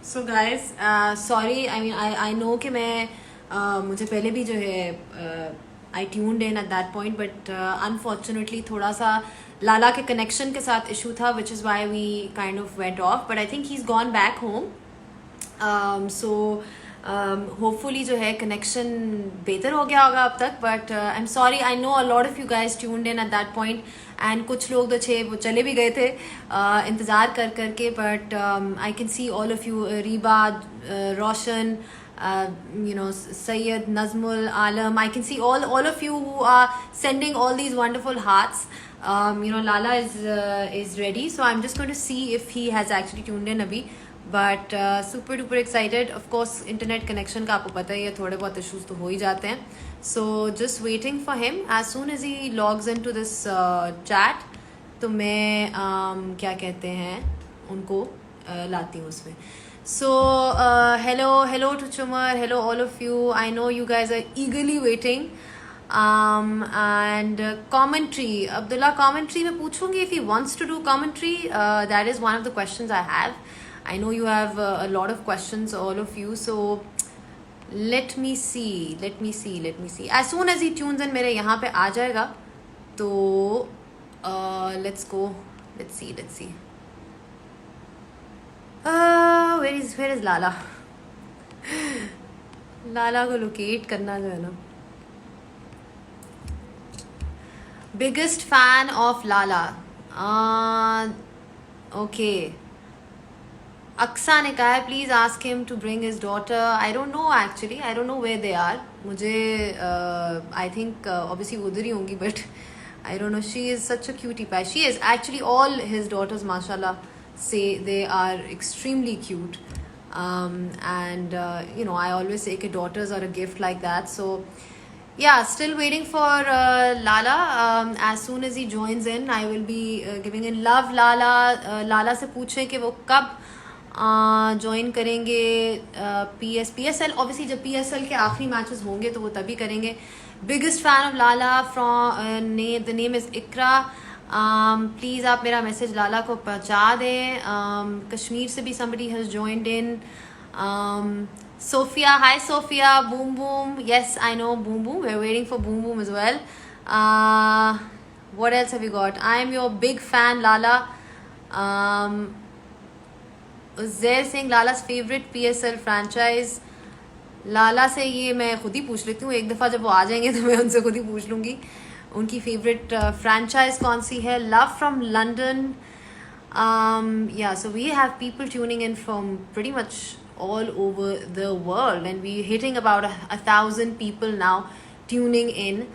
So guys, sorry, I know कि मैं मुझे पहले भी जो है I tuned in at that point, but unfortunately थोड़ा सा लाला के connection के साथ issue था, which is why we kind of went off. But I think he's gone back home. So hopefully जो है connection बेहतर हो गया होगा अब तक. But I'm sorry, I know a lot of you guys tuned in at that point, and कुछ लोग तो छे वो चले भी गए थे इंतज़ार कर करके. But I can see all of you, Reba, Roshan, Sayyid, Nazmul, Alam. I can see all of you who are sending all these wonderful hearts. Lala is ready, so I'm just going to see if he has actually tuned in abhi. But super duper excited. Of course, internet connection का आपको पता ही है, थोड़े बहुत issues तो हो ही जाते हैं. So just waiting for him. As soon as he logs into this chat, तो मैं क्या कहते हैं उनको लाती हूँ उसमें. So hello to Chumar, hello all of you. I know you guys are eagerly waiting. And commentary, Abdullah, commentary मैं पूछूंगी if he wants to do commentary. That is one of the questions I have. I know you have a lot of questions, all of you. So let me see. As soon as he tunes in मेरे यहाँ पे आ जाएगा तो let's go. Let's see. Where is Lala? Lala को locate करना जो है ना. Biggest fan of Lala. Okay. Aksa ने कहा है please ask him to bring his daughter. I don't know actually. I don't know where they are. मुझे I think obviously उधर ही होंगी, but I don't know. She is such a cutie pie. She is actually, all his daughters mashallah say they are extremely cute. And I always say that daughters are a gift like that. So yeah, still waiting for Lala. As soon as he joins in, I will be giving in love. Lala से पूछें कि वो कब join करेंगे PSL. Obviously जब PSL के आखिरी matches होंगे तो वो तभी करेंगे. Biggest fan of Lala from the name is Iqra. Please आप मेरा मैसेज लाला को पहुंचा दें. कश्मीर से भी somebody has joined in. Sophia, hi Sophia. Boom Boom, yes I know Boom Boom. We're waiting for Boom Boom as well. What else have you got? I am your big fan, Lala. Uzair Singh, Lala's favorite PSL franchise. लाला से ये मैं खुद ही पूछ लेती हूँ, एक दफ़ा जब वो आ जाएंगे तो मैं उनसे खुद ही पूछ लूँगी उनकी फेवरेट फ्रेंचाइज कौन सी है. Love from London. Yeah, so we have people tuning in from pretty much all over the world, and we're hitting about 1,000 people now tuning in.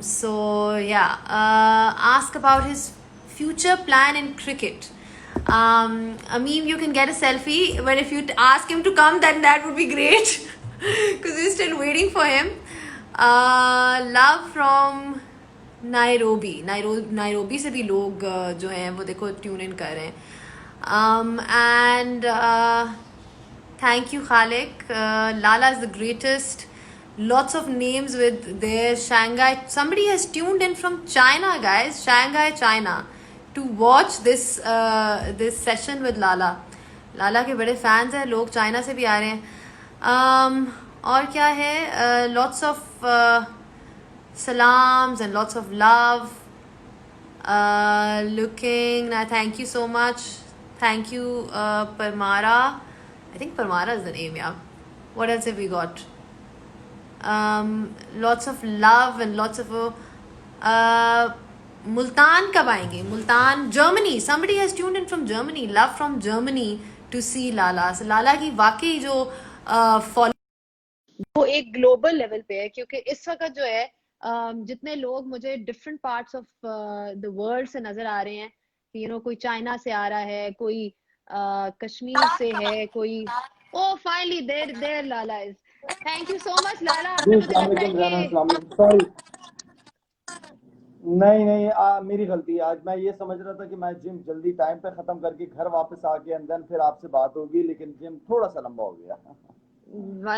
So yeah, ask about his future plan in cricket. Ameem, you can get a selfie, but if you ask him to come, then that would be great because we're still waiting for him. Love from Nairobi से भी लोग जो हैं वो देखो tune in कर रहे हैं. And thank you Khalik. Lala is the greatest. Lots of names with their Shanghai. Somebody has tuned in from China, guys. Shanghai, China, to watch this session with Lala. Lala के बड़े fans हैं लोग, China से भी आ रहे हैं. और क्या है, lots of salams and lots of love. Thank you so much. Thank you, Parmara. I think Parmara is the name, yeah. What else have we got? Lots of love and lots of Multan कब आएंगे? Multan, Germany. Somebody has tuned in from Germany. Love from Germany to see Lala. So Lala की वाकई जो follow वो एक global level पे है, क्योंकि इस वक्त जो है जितने लोग मुझे different parts of the world से नजर आ रहे हैं, कोई चाइना से आ रहा है, कोई कश्मीर से है, कोई finally there Lala is. Thank you so much Lala. आपने मुझे लगता है कि सॉरी नहीं मेरी गलती है. आज मैं ये समझ रहा था कि मैं जिम जल्दी टाइम पे खत्म करके घर वापस आके एंड देन फिर आपसे बात होगी, लेकिन जिम थोड़ा सा लंबा हो गया.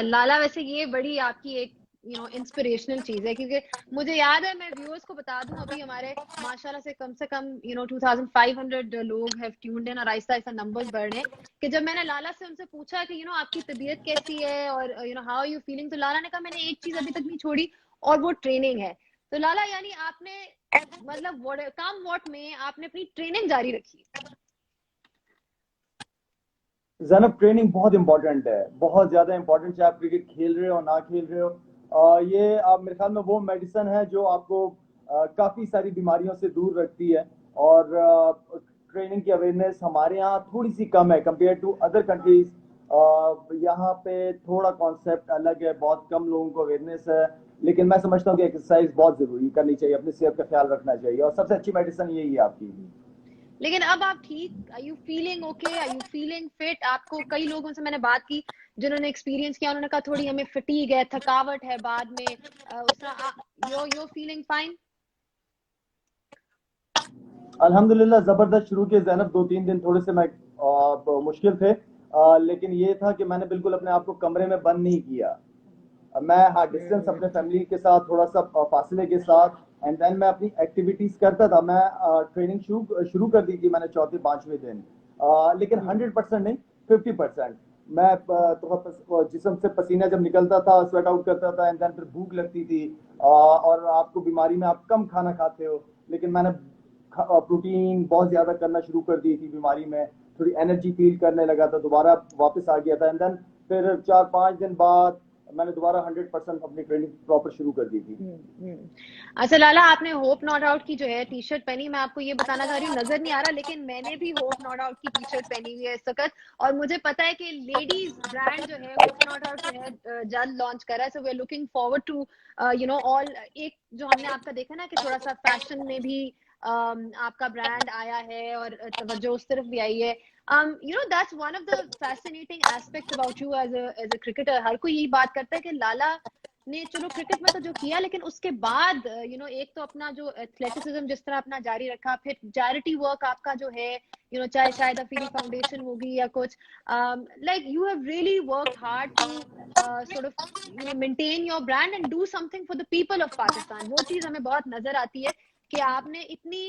लाला वैसे ये बड़ी आपकी एक इंस्पिरेशनल चीज है, क्योंकि मुझे याद है, मैं व्यूअर्स को बता दूं, अभी हमारे माशाल्लाह से कम 2500 लोग हैव ट्यून्ड इन, और आहिस्ता आहिस्ता नंबर्स बढ़ रहे हैं। कि जब मैंने लाला से उनसे पूछा कि आपकी तबीयत कैसी है और हाउ आर यू फीलिंग, तो लाला ने कहा मैंने एक चीज अभी तक नहीं छोड़ी, और वो ट्रेनिंग है। तो लाला, यानी आपने मतलब कम वॉट में आपने अपनी ट्रेनिंग जारी रखी। जैनब, ट्रेनिंग बहुत इंपॉर्टेंट है, बहुत ज्यादा इंपॉर्टेंट, चाहे आप क्रिकेट खेल रहे हो ना खेल रहे हो। ये आप मेरे ख्याल में वो मेडिसिन है जो आपको काफी सारी बीमारियों से दूर रखती है। और ट्रेनिंग की अवेयरनेस हमारे यहाँ थोड़ी सी कम है कंपेयर टू अदर कंट्रीज। यहाँ पे थोड़ा कॉन्सेप्ट अलग है, बहुत कम लोगों को अवेयरनेस है। लेकिन मैं समझता हूँ कि एक्सरसाइज बहुत जरूरी करनी चाहिए, अपनी सेहत का ख्याल रखना चाहिए, और सबसे अच्छी मेडिसिन यही है आपकी। लेकिन अब आप ठीक, are you feeling okay, are you feeling fit? आपको कई लोगों से मैंने बात की जिन्होंने एक्सपीरियंस किया, उन्होंने कहा थोड़ी हमें फटीग है, थकावट है बाद में, उस तरह यो फीलिंग फाइन? अल्हम्दुलिल्लाह जबरदस्त शुरू किए जैनब। 2-3 दिन थोड़े से मैं मुश्किल थे, लेकिन ये था कि मैंने बिल्कुल अपने आप को कमरे में बंद नहीं किया। मैं हाँ डिस्टेंस अपने फैमिली के साथ थोड़ा सा फासले के साथ, एंड देन मैं अपनी एक्टिविटीज करता था। मैं ट्रेनिंग शुरू शुरू कर दी थी मैंने चौथे पांचवें दिन, लेकिन 100% नहीं, 50%। मैं जिसम से पसीना जब निकलता था, स्वेट आउट करता था, एंड देन फिर भूख लगती थी। और आपको बीमारी में आप कम खाना खाते हो, लेकिन मैंने प्रोटीन बहुत ज्यादा करना शुरू कर दी थी बीमारी में। थोड़ी एनर्जी फील करने लगा था, दोबारा वापस आ गया था। एंड देन फिर 4-5 दिन बाद मैंने दोबारा 100% अपनी ट्रेनिंग प्रॉपर शुरू कर दी थी। अच्छा लाला, आपने होप नॉट आउट की जो है टी शर्ट पहनी, मैं आपको ये बताना चाह रही हूँ, नजर नहीं आ रहा लेकिन मैंने भी होप नॉट आउट की टी शर्ट पहनी हुई है इस वक्त। और मुझे पता है कि लेडीज ब्रांड जो है होप नॉट आउट जो है जल्द लॉन्च कर रहा है, so we are looking forward to all. एक जो हमने आपका देखा ना कि थोड़ा सा फैशन में भी आपका ब्रांड आया है और तवज्जो उस तरफ भी आई है। that's one of the fascinating aspects about you as a cricketer। हर कोई यही बात करता है कि लाला ने चलो क्रिकेट में तो जो किया, लेकिन उसके बाद एक तो अपना जो एथलेटिसिज्म जिस तरह अपना जारी रखा, फिर चैरिटी वर्क आपका जो है, चाहे शायद अफीरी फाउंडेशन होगी या कुछ, like you have really worked hard to sort of maintain your brand and do something for the people of Pakistan। वो चीज हमें बहुत नजर आती है कि आपने इतनी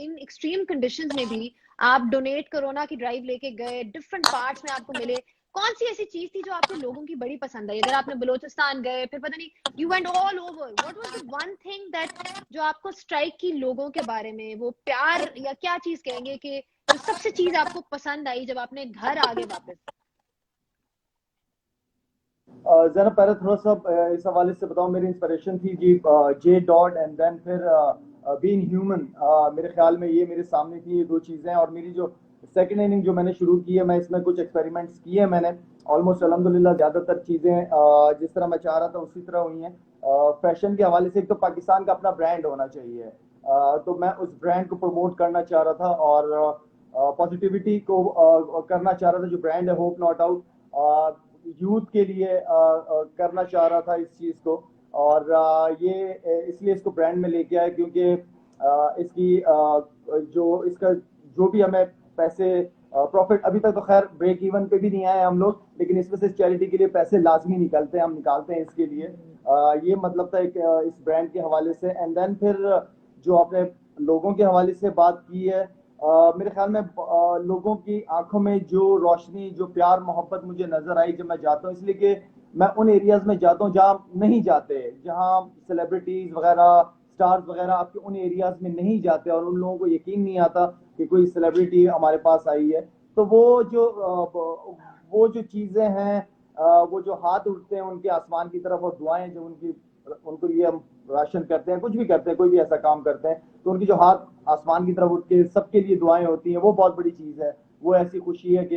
इन एक्सट्रीम कंडीशंस में भी आप डोनेट कोरोना की ड्राइव लेके गए, डिफरेंट पार्ट्स में आपको मिले। कौन सी ऐसी चीज थी जो आपके लोगों की बड़ी पसंद आई? अगर आपने बलोचिस्तान गए, फिर पता नहीं you went all over, what was the one thing that जो आपको स्ट्राइक की लोगों के बारे में, वो प्यार या क्या चीज कहेंगे कि जो सबसे चीज आपको पसंद आई जब आपने घर आ गए वापस? जरा पहले थोड़ा सा इस हवाले से बताऊं, मेरी इंस्पिरेशन थी जी जे डॉट, एंड देन फिर बीइंग ह्यूमन। मेरे ख्याल में ये मेरे सामने थी ये दो चीजें। और मेरी जो सेकंड इनिंग जो मैंने शुरू की है, मैं इसमें कुछ एक्सपेरिमेंट्स किए हैं मैंने। ऑलमोस्ट अल्हम्दुलिल्लाह ज्यादातर चीजें जिस तरह मैं चाह रहा था उसी तरह हुई हैं। फैशन के हवाले से एक तो पाकिस्तान का अपना ब्रांड होना चाहिए, तो मैं उस ब्रांड को प्रमोट करना चाह रहा था, और पॉजिटिविटी को करना चाह रहा था। जो ब्रांड है होप नॉट आउट, यूथ के लिए करना चाह रहा था इस चीज को। और ये इसलिए इसको ब्रांड में लेके आया, क्योंकि इसकी जो इसका जो भी हमें पैसे प्रॉफिट, अभी तक तो खैर ब्रेक इवन पे भी नहीं आए हम लोग, लेकिन इसमें से चैरिटी के लिए पैसे लाजमी निकलते हैं, हम निकालते हैं इसके लिए। ये मतलब था एक इस ब्रांड के हवाले से। एंड देन फिर जो आपने लोगों के हवाले से बात की है, मेरे ख्याल में लोगों की आंखों में जो रोशनी, जो प्यार मोहब्बत मुझे नजर आई जब मैं जाता हूँ, इसलिए कि मैं उन एरियाज में जाता हूँ जहाँ नहीं जाते, जहाँ सेलिब्रिटीज वगैरह, स्टार्स वगैरह आपके उन एरियाज में नहीं जाते, और उन लोगों को यकीन नहीं आता कि कोई सेलिब्रिटी हमारे पास आई है। तो वो जो चीजें हैं, वो जो हाथ उठते हैं उनके आसमान की तरफ, और दुआएं जो उनको लिए हम राशन करते हैं, कुछ भी करते हैं, कोई भी ऐसा काम करते हैं, तो उनकी जो हाथ आसमान की तरफ उठ के सबके लिए दुआएं होती हैं, वो बहुत बड़ी चीज है। वो ऐसी खुशी है कि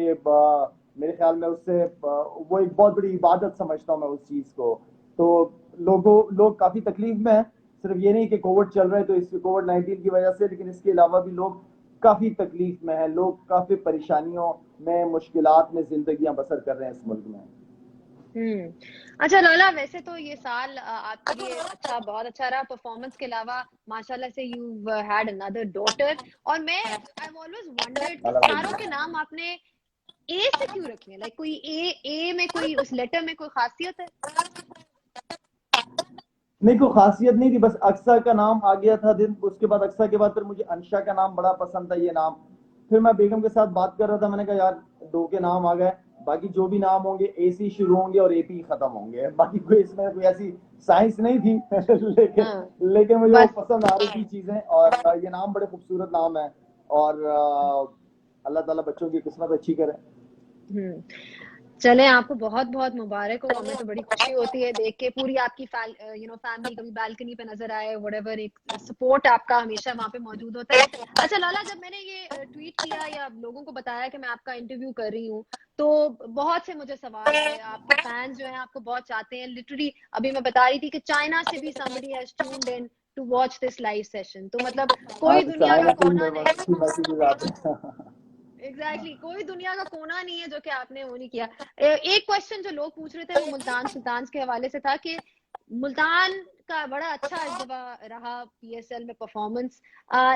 मेरे ख्याल में उससे वो एक बहुत बड़ी इबादत समझता हूँ मैं उस चीज को। तो लोग काफी तकलीफ में है, सिर्फ ये नहीं कि कोविड चल रहा है तो इस कोविड-19 की वजह से, लेकिन इसके अलावा भी लोग काफी तकलीफ में है, लोग काफी परेशानियों में, मुश्किलात में जिंदगियां बसर कर रहे हैं इस मुल्क में। अच्छा लाला, वैसे तो ये साल आपके लिए अच्छा, बहुत अच्छा रहा परफॉर्मेंस के अलावा। माशाल्लाह से यू हैड अनदर डॉटर, और मैं आई हैव ऑलवेज वंडर्ड कि सारों के नाम आपने ए से क्यों रखे हैं? लाइक कोई ए में कोई उस लेटर में कोई खासियत है? नहीं, कोई खासियत नहीं थी, बस अक्सा का नाम आ गया था दिन, उसके बाद अक्सा के बाद फिर मुझे अंशा का नाम बड़ा पसंद था, ये नाम। फिर मैं बेगम के साथ बात कर रहा था, मैंने कहा यार दो के नाम आ गए, बाकी जो भी नाम होंगे ए सी शुरू होंगे और एपी खत्म होंगे, बाकी कोई इसमें कोई ऐसी साइंस नहीं थी लेकिन हाँ लेकिन मुझे वो बस। पसंद आ रही थी चीजें, और ये नाम बड़े खूबसूरत नाम है, और अल्लाह ताला बच्चों की किस्मत अच्छी करे। हम्म। चले, आपको बहुत बहुत मुबारक हो। हमें तो बड़ी खुशी होती है देख के, पूरी आपकी फैमिली कभी बालकनी पे नजर आए, व्हाटएवर, एक सपोर्ट आपका हमेशा वहां पे मौजूद होता है। अच्छा लाला, जब मैंने ये ट्वीट किया या लोगों को बताया कि मैं आपका इंटरव्यू कर रही हूँ, तो बहुत से मुझे सवाल आए। आपके फैंस जो हैं आपको बहुत चाहते हैं, लिटरली। अभी मैं बता रही थी कि चाइना से भी somebody has tuned in to watch this live session। तो मतलब हाँ, कोई दुनिया का चाइना से भी कोना मेरे नहीं, पास अच्छी मैसेजेस आते हैं एग्जैक्टली कोई दुनिया का कोना नहीं है जो कि आपने वो नहीं किया। एक क्वेश्चन जो लोग पूछ रहे थे वो मुल्तान सुल्तान के हवाले से था कि मुल्तान का बड़ा अच्छा इस दफा रहा पीएसएल में परफॉर्मेंस,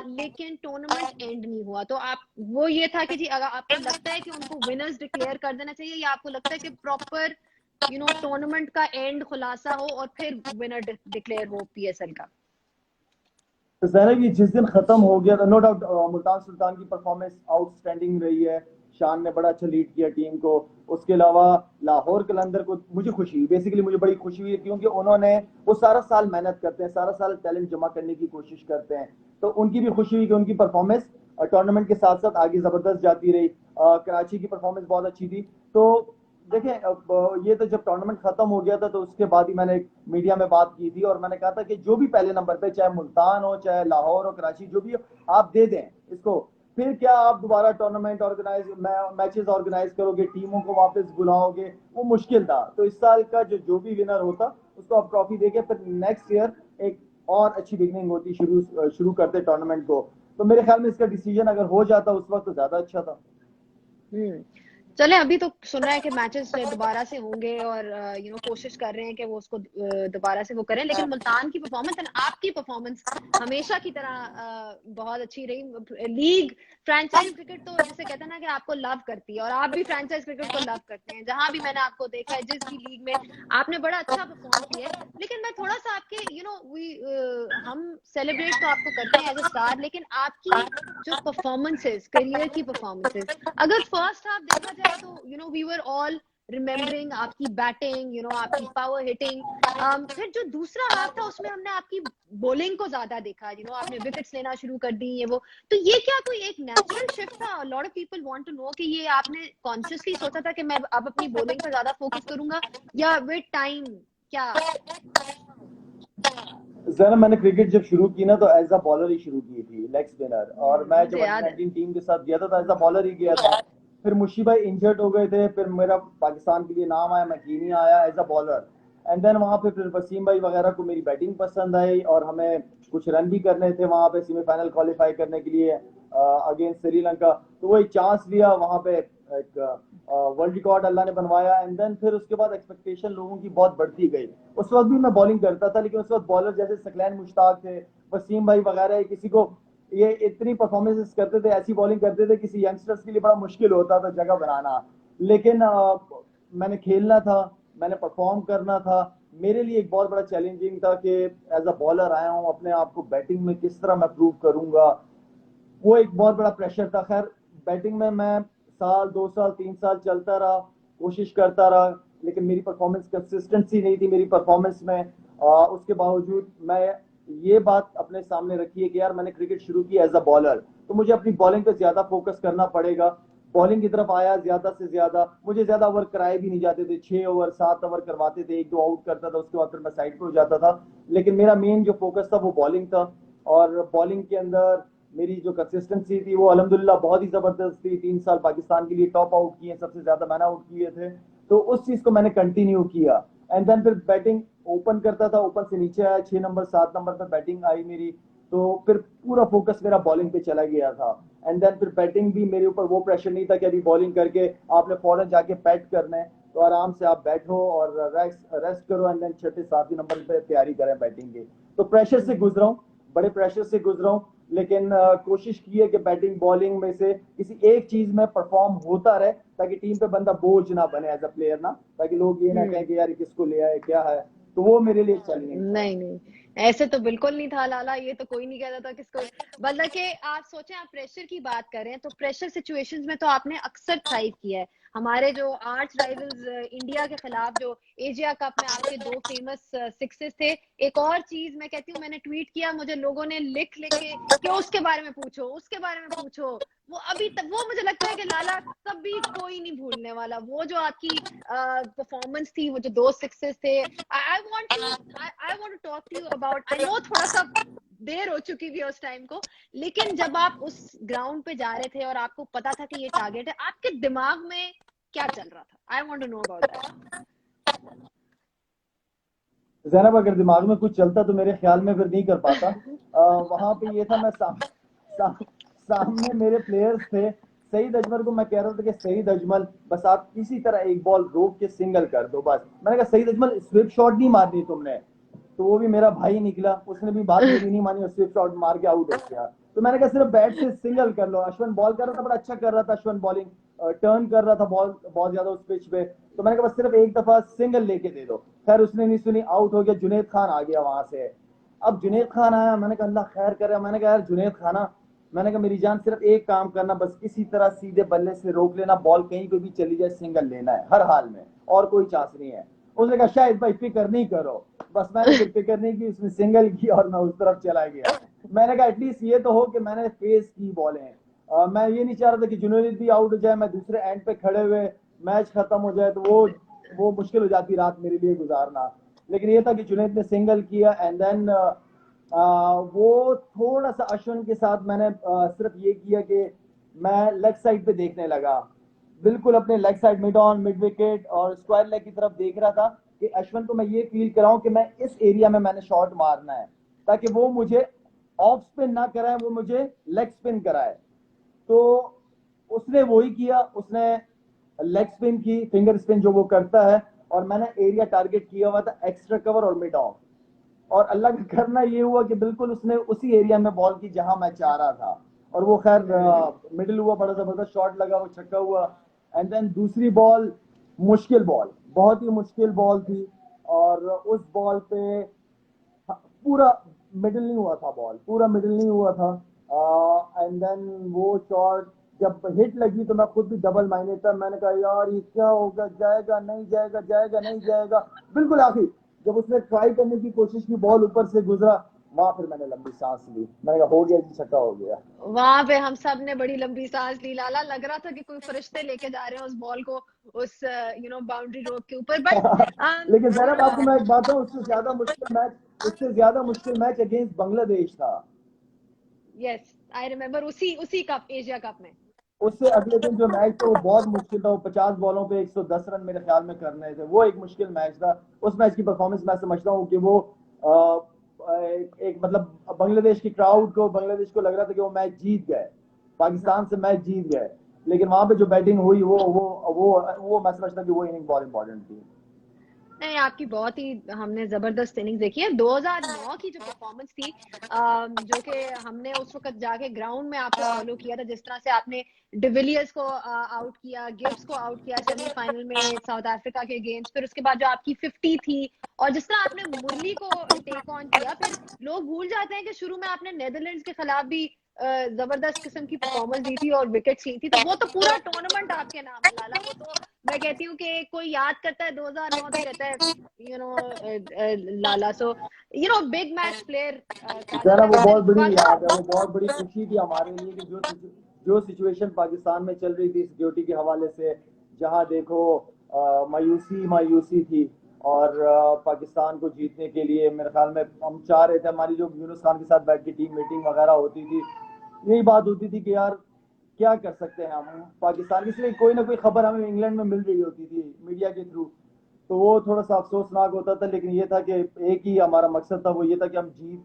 लेकिन टूर्नामेंट एंड नहीं हुआ। तो आप, वो ये था कि जी अगर आपको लगता है कि उनको विनर्स डिक्लेयर कर देना चाहिए, या आपको लगता है कि प्रॉपर टूर्नामेंट का एंड खुलासा हो और फिर विनर डिक्लेयर हो पीएसएल का। तो जैनब, ये जिस दिन खत्म हो गया था, नो डाउट मुल्तान सुल्तान की परफॉर्मेंस आउटस्टैंडिंग रही है, शान ने बड़ा अच्छा लीड किया टीम को। उसके अलावा लाहौर कलंदर को मुझे खुशी हुई, बेसिकली मुझे बड़ी खुशी हुई, क्योंकि उन्होंने, वो सारा साल मेहनत करते हैं, सारा साल टैलेंट जमा करने की कोशिश करते हैं, तो उनकी भी खुशी हुई कि उनकी परफॉर्मेंस टूर्नामेंट के साथ साथ आगे जबरदस्त जाती रही। कराची की परफॉर्मेंस बहुत अच्छी थी। तो देखें, अब ये तो जब टूर्नामेंट खत्म हो गया था तो उसके बाद ही मैंने मीडिया में बात की थी, और मैंने कहा था कि जो भी पहले नंबर पे, चाहे मुल्तान हो, चाहे लाहौर हो, कराची, जो भी हो, आप दे दें इसको। फिर क्या आप दोबारा टूर्नामेंट ऑर्गेनाइज, मैचेस ऑर्गेनाइज करोगे, टीमों को वापस बुलाओगे, वो मुश्किल था। तो इस साल का जो भी विनर होता उसको आप ट्रॉफी देके फिर नेक्स्ट ईयर एक और अच्छी बिगनिंग होती, शुरू शुरू करते टूर्नामेंट को। तो मेरे ख्याल में इसका डिसीजन अगर हो जाता उस वक्त तो ज्यादा अच्छा था। हम्म। चले, अभी तो सुन रहा है कि मैचेस दोबारा से होंगे और कोशिश कर रहे हैं कि वो उसको दोबारा से वो करें, लेकिन मुल्तान की परफॉर्मेंस एंड आपकी परफॉर्मेंस हमेशा की तरह बहुत अच्छी रही। लीग, फ्रैंचाइज क्रिकेट तो जिसे कहते हैं ना कि आपको लव करती है, और आप भी फ्रैंचाइज क्रिकेट को लव करते हैं। जहां भी मैंने आपको देखा है, जिस भी लीग में, आपने बड़ा अच्छा परफॉर्म किया है। लेकिन मैं थोड़ा सा आपके हम सेलिब्रेट तो आपको करते हैं एज अ स्टार, लेकिन आपकी जो परफॉर्मेंसेस, करियर की परफॉर्मेंसेस, अगर फर्स्ट हाफ देखा जाए तो वी वर ऑल रिमेम्बरिंग आपकी बैटिंग, आपकी पावर हिटिंग। फिर जो दूसरा हाफ था उसमें हमने आपकी बॉलिंग को ज्यादा देखा, आपने विकेट्स लेना शुरू कर दी, ये वो। तो ये क्या कोई एक नेचुरल शिफ्ट था? Lot of people want to know कि ये आपने कॉन्शियसली सोचा था कि मैं अब अपनी बॉलिंग पे ज्यादा फोकस करूंगा, या विद टाइम क्या? जरा, मैंने क्रिकेट जब शुरू की ना तो एज अ बॉलर ही शुरू की थी, लेग स्पिनर, और मैं जब मुझे याद है। अंडर 19 टीम के साथ गया था तो एज अ बॉलर ही गया था। फिर मुशी भाई इंजर्ड हो गए थे, फिर मेरा पाकिस्तान के लिए नाम आया, मैं कीनिया आया as a bowler. And then वहां पे फिर वसीम भाई वगैरह को मेरी बैटिंग पसंद आई, और हमें कुछ रन भी करने थे वहां पे सेमीफाइनल क्वालिफाई करने के लिए अगेंस्ट श्रीलंका। तो वो एक चांस लिया वहां पे, एक वर्ल्ड रिकॉर्ड अल्लाह ने बनवाया। एंड देन फिर उसके बाद एक्सपेक्टेशन लोगों की बहुत बढ़ती गई। उस वक्त भी मैं बॉलिंग करता था, लेकिन उस वक्त बॉलर जैसे सकलैन मुश्ताक थे, वसीम भाई वगैरह, किसी को ये इतनी परफॉर्मेंसेस करते थे, ऐसी बॉलिंग करते थे, किसी यंगस्टर्स के लिए बड़ा मुश्किल होता था जगह बनाना। लेकिन मैंने खेलना था, मैंने परफॉर्म करना था। मेरे लिए एक बहुत बड़ा चैलेंजिंग था कि एज अ बॉलर आया हूँ, अपने आप को बैटिंग में किस तरह मैं प्रूव करूंगा, वो एक बहुत बड़ा प्रेशर था। खैर, बैटिंग में मैं साल, 2 साल, 3 साल चलता रहा, कोशिश करता रहा, लेकिन मेरी परफॉर्मेंस कंसिस्टेंसी नहीं थी मेरी परफॉर्मेंस में। उसके बावजूद मैं ये बात अपने सामने रखी है कि यार मैंने क्रिकेट शुरू की एज अ बॉलर, तो मुझे अपनी बॉलिंग पे ज्यादा फोकस करना पड़ेगा। बॉलिंग की तरफ आया ज्यादा से ज्यादा, मुझे ज्यादा ओवर कराए भी नहीं जाते थे, 6 ओवर 7 ओवर करवाते थे, 1 2 आउट करता था, उसके बाद फिर मैं साइड पे हो जाता था। लेकिन मेरा मेन जो फोकस था वो बॉलिंग था, और बॉलिंग के अंदर मेरी जो कंसिस्टेंसी थी वो अल्हम्दुलिल्लाह बहुत ही जबरदस्त थी। 3 साल पाकिस्तान के लिए टॉप आउट किए, सबसे ज्यादा मैंने आउट किए थे, तो उस चीज को मैंने कंटिन्यू किया। एंड देन फिर बैटिंग ओपन करता था, ओपन से नीचे आया, 6 नंबर 7 नंबर पर बैटिंग आई मेरी, तो फिर पूरा फोकस मेरा बॉलिंग पे चला गया था। एंड देन फिर बैटिंग भी मेरे ऊपर वो प्रेशर नहीं था कि अभी बॉलिंग करके आपने फौरन जाके पैट करना है, तो आराम से आप बैठो और रेस्ट करो, एंड देन 6 7 नंबर पे तैयारी करें बैटिंग की। तो प्रेशर से गुजरा हूँ, बड़े प्रेशर से गुजरा हूँ, लेकिन कोशिश की है कि बैटिंग बॉलिंग में से किसी एक चीज में परफॉर्म होता रहे, ताकि टीम पे बंदा बोझ ना बने एज अ प्लेयर ना, ताकि लोग ये ना कहें कि यार किसको ले आए क्या है। तो वो मेरे लिए चैलेंजिंग था। नहीं नहीं, ऐसे तो बिल्कुल नहीं था लाला, ये तो कोई नहीं कहता था किसको। मतलब कि आप सोचें, आप प्रेशर की बात कर रहे हैं तो प्रेशर सिचुएशंस में तो आपने अक्सर थ्राइव किया है। हमारे जो आर्च राइवल्स इंडिया के खिलाफ जो एशिया कप में आपके 2 फेमस सिक्सेस थे। एक और चीज मैं कहती हूँ, मैंने ट्वीट किया, मुझे लोगों ने लिख लिख के कि उसके बारे में पूछो, उसके बारे में पूछो। वो अभी तक, वो मुझे लगता है कि लाला कभी कोई नहीं भूलने वाला, वो जो आपकी परफॉर्मेंस थी, वो जो 2 सिक्सेस थे। I want you I want to talk to you about, I know थोड़ा सा देर हो चुकी थी उस टाइम को, लेकिन जब आप उस ग्राउंड पे जा रहे थे और आपको पता था कि ये टारगेट है, आपके दिमाग में क्या चल रहा था? I want to know about that. Zainab, अगर दिमाग में कुछ चलता तो मेरे ख्याल में फिर नहीं कर पाता। वहां पे ये था, मैं सामने मेरे प्लेयर्स थे। सईद अजमल को मैं कह रहा था कि सईद अजमल, बस आप किसी तरह एक बॉल रोक के सिंगल कर दो बस। मैंने कहा सईद अजमल, स्विप शॉट नहीं मारनी तुमने। तो वो भी मेरा भाई निकला, उसने भी बात मेरी नहीं मानी और स्विप शॉट मार के आउट हो गया। तो मैंने कहा सिर्फ बैट से सिंगल कर लो। अश्विन बॉल कर रहा था, बड़ा अच्छा कर रहा था अश्विन, बॉलिंग टर्न कर रहा था बॉल बहुत ज्यादा उस पिच पे। तो मैंने कहा बस सिर्फ एक दफा सिंगल लेके दे दो। खैर उसने नहीं सुनी, आउट हो गया। जुनेद खान आ गया वहां से। अब जुनेद खान आया, मैंने कहा अल्लाह खैर करे। मैंने कहा यार जुनेद खाना, मैंने कहा मेरी जान सिर्फ एक काम करना, बस किसी तरह सीधे बल्ले से रोक लेना, बॉल कहीं पे भी चली जाए सिंगल लेना है हर हाल में, और कोई चांस नहीं है। उसने कहा शायद भाई फिक्र नहीं करो। बस मैंने फिर फिक्र नहीं की, उसने सिंगल की और मैं उस तरफ चला गया। मैंने कहा एटलीस्ट ये तो हो कि मैंने फेस की बॉलें। मैं ये नहीं चाह रहा था कि जुनैद भी आउट हो जाए, मैं दूसरे एंड पे खड़े हुए मैच खत्म हो जाए, तो वो मुश्किल हो जाती रात मेरे लिए गुजारना। लेकिन ये था कि जुनैद ने सिंगल किया एंड देन वो थोड़ा सा अश्विन के साथ मैंने सिर्फ ये किया कि मैं लेग साइड पे देखने लगा, बिल्कुल अपने leg side, mid on, mid wicket और स्क्वायर लेग की तरफ देख रहा था कि अश्विन को मैं ये फील कराऊं कि मैं इस एरिया में मैंने शॉट मारना है, ताकि वो मुझे ऑफ स्पिन ना कराए, वो मुझे लेग स्पिन कराए। तो उसने वही किया, उसने लेग स्पिन की, फिंगर स्पिन जो वो करता है, और मैंने एरिया टारगेट किया हुआ था एक्स्ट्रा कवर और मिड ऑफ। और अल्लाह का करना ये हुआ कि बिल्कुल उसने उसी एरिया में बॉल की जहां मैं चाह रहा था, और वो खैर मिडिल हुआ, बड़ा जबरदस्त शॉट लगा, वो छक्का हुआ। एंड देन दूसरी बॉल, मुश्किल बॉल, बहुत ही मुश्किल बॉल थी, और उस बॉल पे पूरा मिडिल नहीं हुआ था, बॉल पूरा मिडिल नहीं हुआ था। एंड देन वो शॉट जब हिट लगी तो मैं खुद भी डबल माइंडेड था। मैंने कहा यार ये क्या होगा, जाएगा नहीं जाएगा, जाएगा नहीं जाएगा। बिल्कुल आखिर जब उसने ट्राई करने की कोशिश की, बॉल ऊपर से गुजरा, वहां फिर मैंने लंबी सांस ली। मैंने कहा हो गया जी, छक्का हो गया। वहां पे हम सब ने बड़ी लंबी सांस ली लाला, लग रहा था कि कोई फरिश्ते लेके जा रहे हैं उस बॉल को उस बाउंड्री रोड के ऊपर। बट लेकिन जैनब आपको मैं एक बात बताऊं, उससे ज्यादा मुश्किल मैच अगेंस्ट बांग्लादेश था। यस, आई रिमेम्बर, उसी उसी कप, एशिया कप में। उससे अगले दिन जो मैच था वो बहुत मुश्किल था। वो 50 बॉलों पे 110 रन मेरे ख्याल में करने थे। वो एक मुश्किल मैच था। उस मैच की परफॉर्मेंस मैं समझता हूँ कि वो एक मतलब बांग्लादेश की क्राउड को, बांग्लादेश को लग रहा था कि वो मैच जीत गए, पाकिस्तान से मैच जीत गए। लेकिन वहां पे जो बैटिंग हुई, वो मैं समझता हूँ कि वो इनिंग बहुत इंपॉर्टेंट थी। नहीं, आपकी बहुत ही हमने जबरदस्त इनिंग देखी है। 2009 की जो परफॉर्मेंस थी, जो कि हमने उस वक्त जाके ग्राउंड में आपको फॉलो किया था, जिस तरह से आपने डिविलियर्स को आउट किया, गिब्स को आउट किया सेमीफाइनल में साउथ अफ्रीका के अगेंस्ट, फिर उसके बाद जो आपकी 50 थी, और जिस तरह आपने मुरली को टेक ऑन किया। फिर लोग भूल जाते हैं कि शुरू में आपने नेदरलैंड्स के खिलाफ भी जबरदस्त किस्म की परफॉर्मेंस दी थी और विकेट ली थी। तो वो तो पूरा टूर्नामेंट आपके नाम है लाला। वो तो मैं कहती हूँ कि कोई याद करता है 2009 तो कहता है Lala. So big match player Qadir. जरा वो लेट्स बहुत देन बड़ी याद है, वो बहुत बड़ी खुशी थी हमारे लिए कि जो सिचुएशन पाकिस्तान में चल रही थी सिक्योरिटी के हवाले से, जहां देखो मायूसी मायूसी थी। और पाकिस्तान को जीतने के लिए मेरे ख्याल में हम चाह रहे थे, हमारी जो यूनुस खान के साथ बैठ के टीम मीटिंग वगैरह होती थी, यही बात होती थी कि यार क्या कर सकते हैं हम पाकिस्तान की। इसलिए कोई ना कोई खबर हमें इंग्लैंड में मिल रही होती थी मीडिया के थ्रू, तो वो थोड़ा सा अफसोसनाक होता था। लेकिन ये था कि एक ही हमारा मकसद था, वो ये था कि हम जीत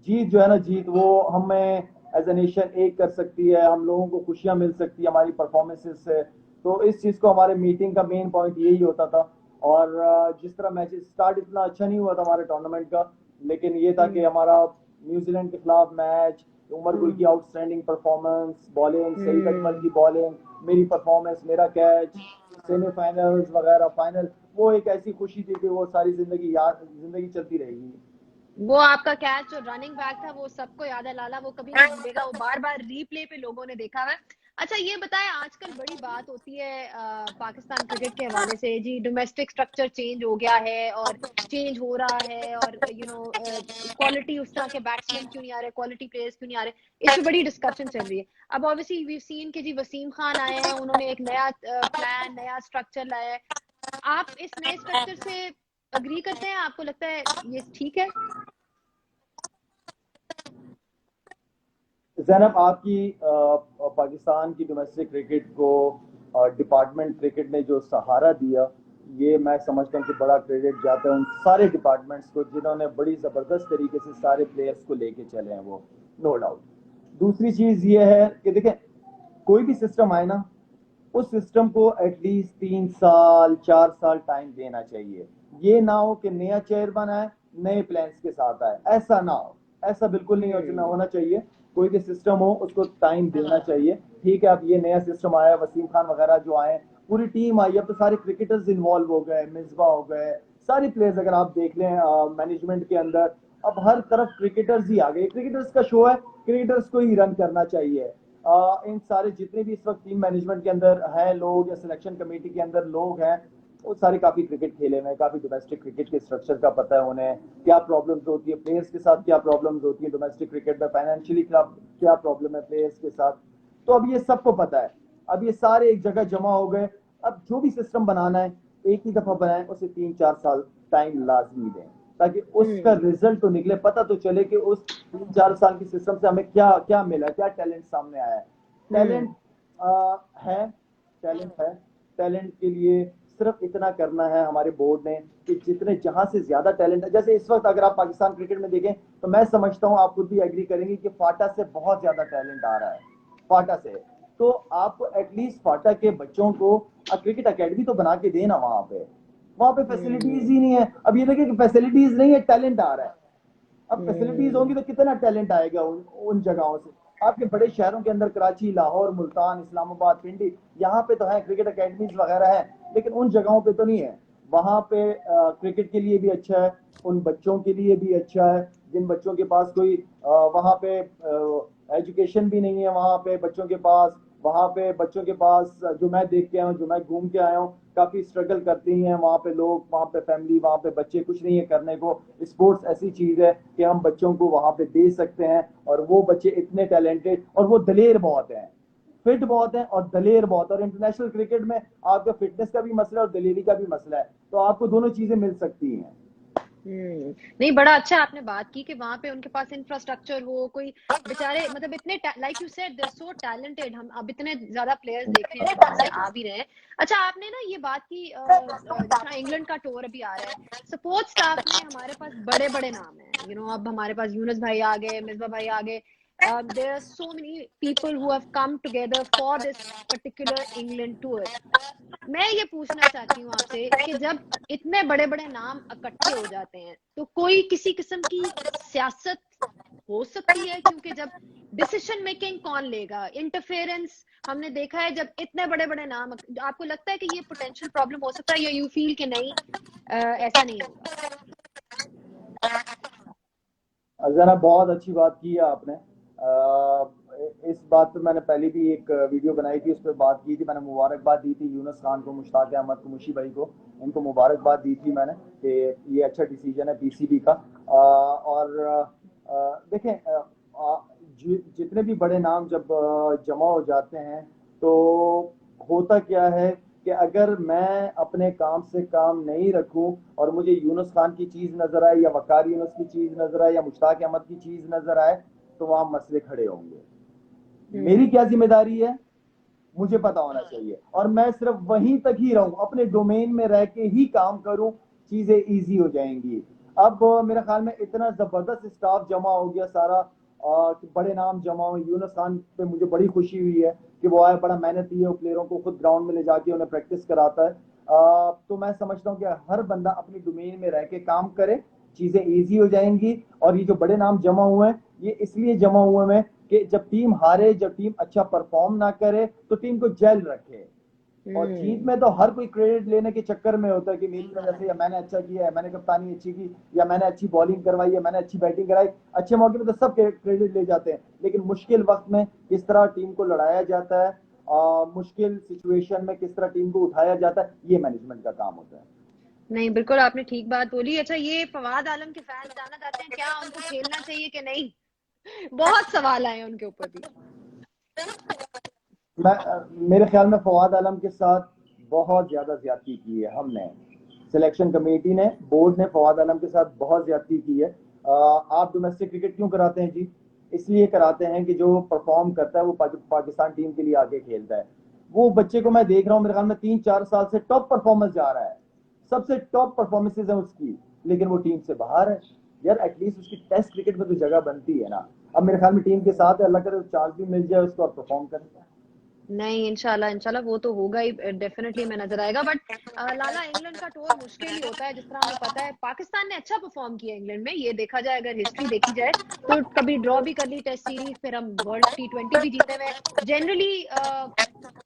जीत जो है ना, जीत वो हमें एज ए नेशन एक कर सकती है, हम लोगों को खुशियां मिल सकती है हमारी परफॉर्मेंसेस से। तो इस चीज़ को हमारे मीटिंग का मेन पॉइंट यही होता था। और जिस तरह मैच स्टार्ट इतना अच्छा नहीं हुआ था हमारे टूर्नामेंट का, लेकिन ये था कि हमारा न्यूजीलैंड के खिलाफ मैच, उमर गुल की outstanding performance, bowling, Saeed Akbar की बॉलिंग, मेरी परफॉर्मेंस, मेरा कैच, सेमीफाइनल्स वगैरह, फाइनल, वो एक ऐसी खुशी थी कि वो सारी जिंदगी चलती रहेगी। वो आपका कैच जो रनिंग बैक था वो सबको याद है लाला, वो कभी नहीं भूलेगा, वो बार बार रीप्ले पे लोगों ने देखा हुआ है। अच्छा ये बताएं, आजकल बड़ी बात होती है पाकिस्तान क्रिकेट के हवाले से जी, डोमेस्टिक स्ट्रक्चर चेंज हो गया है और चेंज हो रहा है, और क्वालिटी उस तरह के बैट्समैन क्यों नहीं आ रहे, क्वालिटी प्लेयर्स क्यों नहीं आ रहे, इस पे बड़ी डिस्कशन चल रही है। अब ऑब्वियसली वी सीन के जी वसीम खान आए हैं, उन्होंने एक नया प्लान, नया स्ट्रक्चर लाया है। आप इस नए स्ट्रक्चर से अग्री करते हैं? आपको लगता है ये ठीक है? ज़ैनब, आपकी पाकिस्तान की डोमेस्टिक क्रिकेट को डिपार्टमेंट क्रिकेट ने जो सहारा दिया, ये मैं समझता हूँ कि बड़ा क्रेडिट जाता है उन सारे डिपार्टमेंट्स को जिन्होंने बड़ी ज़बरदस्त तरीके से सारे प्लेयर्स को लेके चले हैं, वो नो डाउट। दूसरी चीज़ ये है कि देखें, कोई भी सिस्टम आए ना, उस सिस्टम को एटलीस्ट 3 साल 4 साल टाइम देना चाहिए। ये ना हो कि नया चेयरमैन आए, नए प्लान्स के साथ आए, ऐसा ना हो, ऐसा बिल्कुल नहीं होना चाहिए। कोई भी सिस्टम हो उसको टाइम देना चाहिए। ठीक है, अब ये नया सिस्टम आया, वसीम खान वगैरह जो आए, पूरी टीम आई, अब तो सारे क्रिकेटर्स इन्वॉल्व हो गए, मिसबा हो गए, सारे प्लेयर्स अगर आप देख लें मैनेजमेंट के अंदर, अब हर तरफ क्रिकेटर्स ही आ गए। क्रिकेटर्स का शो है, क्रिकेटर्स को ही रन करना चाहिए। इन सारे जितने भी इस वक्त टीम मैनेजमेंट के अंदर हैं लोग या सिलेक्शन कमेटी के अंदर लोग हैं, वो सारे काफी क्रिकेट खेले हुए हैं, काफी डोमेस्टिक क्रिकेट के स्ट्रक्चर का पता है उन्हें, क्या प्रॉब्लम्स होती है प्लेयर्स के साथ, क्या प्रॉब्लम्स होती है डोमेस्टिक क्रिकेट में, फाइनेंशियली क्या प्रॉब्लम है प्लेयर्स के साथ, तो अब ये सबको पता है। अब ये सारे एक जगह जमा हो गए। अब जो भी सिस्टम बनाना है एक ही दफा बनाए, उसे 3-4 साल टाइम लाजमी दें, ताकि उसका रिजल्ट तो निकले, पता तो चले कि उस 3-4 साल की सिस्टम से हमें क्या क्या मिला, क्या टैलेंट सामने आया है। टैलेंट है, टैलेंट है, टैलेंट के लिए सिर्फ इतना करना है हमारे बोर्ड ने कि जितने जहां से ज्यादा टैलेंट है, जैसे इस वक्त अगर आप पाकिस्तान क्रिकेट में देखें तो मैं समझता हूं, आप खुद भी एग्री करेंगे कि फाटा से बहुत ज्यादा टैलेंट आ रहा है, फाटा से। तो आप एटलीस्ट फाटा के बच्चों को क्रिकेट एकेडमी तो बना के देना, वहां पे फैसिलिटीज ही नहीं है। अब ये देखिए कि फैसिलिटीज नहीं है, टैलेंट आ रहा है। अब फैसिलिटीज होंगी तो कितना टैलेंट आएगा उन जगहों से। आपके बड़े शहरों के अंदर कराची, लाहौर, मुल्तान, इस्लामाबाद, पिंडी, यहाँ पे तो है क्रिकेट एकेडमीज वगैरह है, लेकिन उन जगहों पे तो नहीं है। वहां पे क्रिकेट के लिए भी अच्छा है, उन बच्चों के लिए भी अच्छा है जिन बच्चों के पास कोई वहां पे एजुकेशन भी नहीं है, वहां पे बच्चों के पास, जो मैं देख के आया हूँ, जो मैं घूम के आया हूँ, काफी स्ट्रगल करती हैं वहां पे लोग, वहां पे फैमिली, वहां पे बच्चे, कुछ नहीं है करने को। स्पोर्ट्स ऐसी चीज है कि हम बच्चों को वहां पे दे सकते हैं, और वो बच्चे इतने टैलेंटेड, और वो दलेर बहुत हैं, फिट बहुत है और दलेर बहुत है। और इंटरनेशनल क्रिकेट में आपका फिटनेस का भी मसला है और दलेरी का भी मसला है, तो आपको दोनों चीजें मिल सकती हैं। नहीं, बड़ा अच्छा आपने बात की कि वहां पे उनके पास इंफ्रास्ट्रक्चर हो, कोई बेचारे मतलब इतने like you said they are so talented, हम अब इतने ज्यादा प्लेयर्स देख रहे हैं जो वहां से आ भी रहे हैं। अच्छा आपने ना ये बात की, जिस तरह इंग्लैंड का टूर अभी आ रहा है, सपोर्ट स्टाफ में हमारे पास बड़े बड़े नाम हैं, अब हमारे पास यूनुस भाई आ गए, मिसबा भाई आ गए, there are so many people who have come together for this particular England tour. मैं ये पूछना चाहती हूँ आपसे कि जब इतने बड़े बड़े नाम इकट्ठे हो जाते हैं तो कोई किसी किस्म की सियासत हो सकती है? क्योंकि जब डिसीजन मेकिंग कौन लेगा, इंटरफेरेंस हमने देखा है जब इतने बड़े बड़े नाम, आपको लगता है कि ये पोटेंशियल प्रॉब्लम हो सकता है, या यू फील कि नहीं ऐसा नहीं होगा? जरा बहुत अच्छी बात की है आपने। इस बात पे मैंने पहले भी एक वीडियो बनाई थी, उस पर बात की थी, मैंने मुबारकबाद दी थी यूनुस खान को, मुश्ताक अहमद को, मुशी भाई को, इनको मुबारकबाद दी थी मैंने कि ये अच्छा डिसीजन है पीसीबी का। और देखें, जितने भी बड़े नाम जब जमा हो जाते हैं तो होता क्या है कि अगर मैं अपने काम से काम नहीं रखूं और मुझे यूनुस खान की चीज नजर आए, या वकार यूनुस की चीज नजर आए, या मुश्ताक अहमद की चीज नजर आए, तो वहां मसले खड़े होंगे। मेरी क्या जिम्मेदारी है, मुझे पता होना चाहिए, और मैं सिर्फ वहीं तक ही रहूं, अपने डोमेन में रह के ही काम करूं, चीजें इजी हो जाएंगी। अब मेरे ख्याल में इतना जबरदस्त स्टाफ जमा हो गया सारा, बड़े नाम जमा हुए। यूनुस खान पे मुझे बड़ी खुशी हुई है कि वो आया, बड़ा मेहनती है, वो प्लेयरों को खुद ग्राउंड में ले जाके उन्हें प्रैक्टिस कराता है। तो मैं समझता हूँ कि हर बंदा अपनी डोमेन में रह के काम करे, चीजें इजी हो जाएंगी। और ये जो बड़े नाम जमा हुए हैं ये इसलिए जमा हुए हैं कि जब टीम हारे, जब टीम अच्छा परफॉर्म ना करे तो टीम को जेल रखे। और जीत में तो हर कोई क्रेडिट लेने के चक्कर में होता है कि मेरी वजह से, या मैंने अच्छा किया है, मैंने कप्तानी अच्छी की, या मैंने अच्छी बॉलिंग करवाई, या मैंने अच्छी बैटिंग कराई। अच्छे मौके में तो सब क्रेडिट ले जाते हैं, लेकिन मुश्किल वक्त में किस तरह टीम को लड़ाया जाता है, मुश्किल सिचुएशन में किस तरह टीम को उठाया जाता है, ये मैनेजमेंट का काम होता है। नहीं, बिल्कुल आपने ठीक बात बोली। अच्छा, ये फवाद आलम के फैंस जानना चाहते हैं क्या उनको खेलना चाहिए कि नहीं? बहुत सवाल आए उनके ऊपर भी। मेरे ख्याल में फवाद आलम के साथ बहुत ज्यादा ज्यादती की है हमने, सिलेक्शन कमेटी ने, बोर्ड ने फवाद आलम के साथ बहुत ज्यादती की है। आप डोमेस्टिक क्रिकेट क्यों कराते हैं जी? इसलिए कराते हैं कि जो परफॉर्म करता है वो पाकिस्तान टीम के लिए आगे खेलता है। वो बच्चे को मैं देख रहा हूँ, मेरे ख्याल में 3-4 साल से टॉप परफॉर्मेंस जा रहा है, सबसे टॉप परफॉर्मेंसेज है उसकी, लेकिन वो टीम से बाहर है। यार एटलीस्ट उसकी टेस्ट क्रिकेट में तो जगह बनती है ना। अब मेरे ख्याल में टीम के साथ है, अल्लाह करे चांस भी मिल जाए उसको और परफॉर्म करे। नहीं, इंशाल्लाह इंशाल्लाह वो तो होगा ही, डेफिनेटली में नजर आएगा। बट लाला, इंग्लैंड का टूर मुश्किल ही होता है, जिस तरह हमें पता है। पाकिस्तान ने अच्छा परफॉर्म किया इंग्लैंड में, ये देखा जाए, अगर हिस्ट्री देखी जाए तो कभी ड्रॉ भी कर ली टेस्ट सीरीज, फिर हम वर्ल्ड T20 भी जीते हुए। जनरली